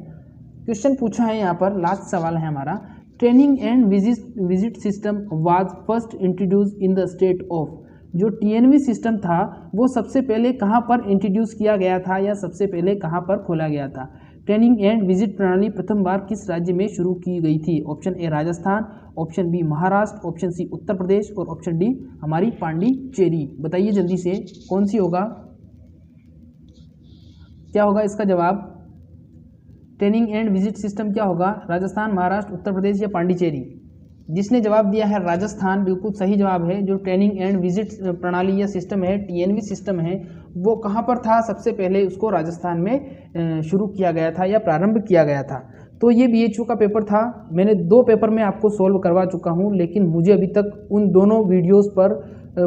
क्वेश्चन पूछा है यहाँ पर, लास्ट सवाल है हमारा। Training and visit system was first introduce in the state of. जो TNV सिस्टम था वो सबसे पहले कहाँ पर इंट्रोड्यूस किया गया था या सबसे पहले कहाँ पर खोला गया था। ट्रेनिंग एंड विजिट प्रणाली प्रथम बार किस राज्य में शुरू की गई थी? Option A Rajasthan, option B Maharashtra, option C Uttar Pradesh और ऑप्शन डी हमारी पांडिचेरी। बताइए जल्दी से कौन सी होगा, क्या होगा इसका जवाब? ट्रेनिंग एंड विजिट सिस्टम क्या होगा? राजस्थान, महाराष्ट्र, उत्तर प्रदेश या पांडिचेरी? जिसने जवाब दिया है राजस्थान, बिल्कुल सही जवाब है। जो ट्रेनिंग एंड विजिट प्रणाली या सिस्टम है, टीएनवी सिस्टम है, वो कहाँ पर था? सबसे पहले उसको राजस्थान में शुरू किया गया था या प्रारंभ किया गया था। तो ये बीएचयू का पेपर था। मैंने 2 पेपर में आपको सोल्व करवा चुका हूँ, लेकिन मुझे अभी तक उन दोनों वीडियोज़ पर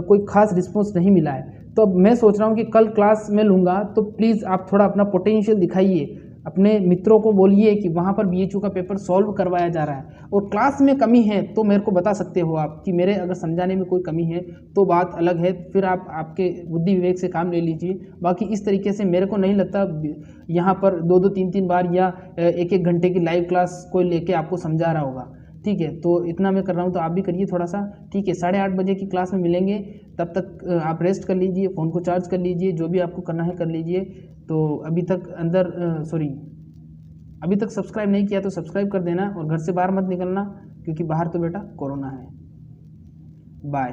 कोई खास रिस्पॉन्स नहीं मिला है। तो अब मैं सोच रहा हूँ कि कल क्लास में लूँगा, तो प्लीज़ आप थोड़ा अपना पोटेंशियल दिखाइए, अपने मित्रों को बोलिए कि वहाँ पर बीएचयू का पेपर सॉल्व करवाया जा रहा है। और क्लास में कमी है तो मेरे को बता सकते हो आप कि मेरे अगर समझाने में कोई कमी है तो बात अलग है, फिर आप आपके बुद्धि विवेक से काम ले लीजिए। बाकी इस तरीके से मेरे को नहीं लगता यहाँ पर 2-2, 3-3 बार या 1-1 घंटे की लाइव क्लास कोई लेके आपको समझा रहा होगा। ठीक है, तो इतना मैं कर रहा हूँ, तो आप भी करिए थोड़ा सा। ठीक है, 8:30 बजे की क्लास में मिलेंगे। तब तक आप रेस्ट कर लीजिए, फ़ोन को चार्ज कर लीजिए, जो भी आपको करना है कर लीजिए। तो अभी तक सब्सक्राइब नहीं किया तो सब्सक्राइब कर देना और घर से बाहर मत निकलना, क्योंकि बाहर तो बेटा कोरोना है। बाय।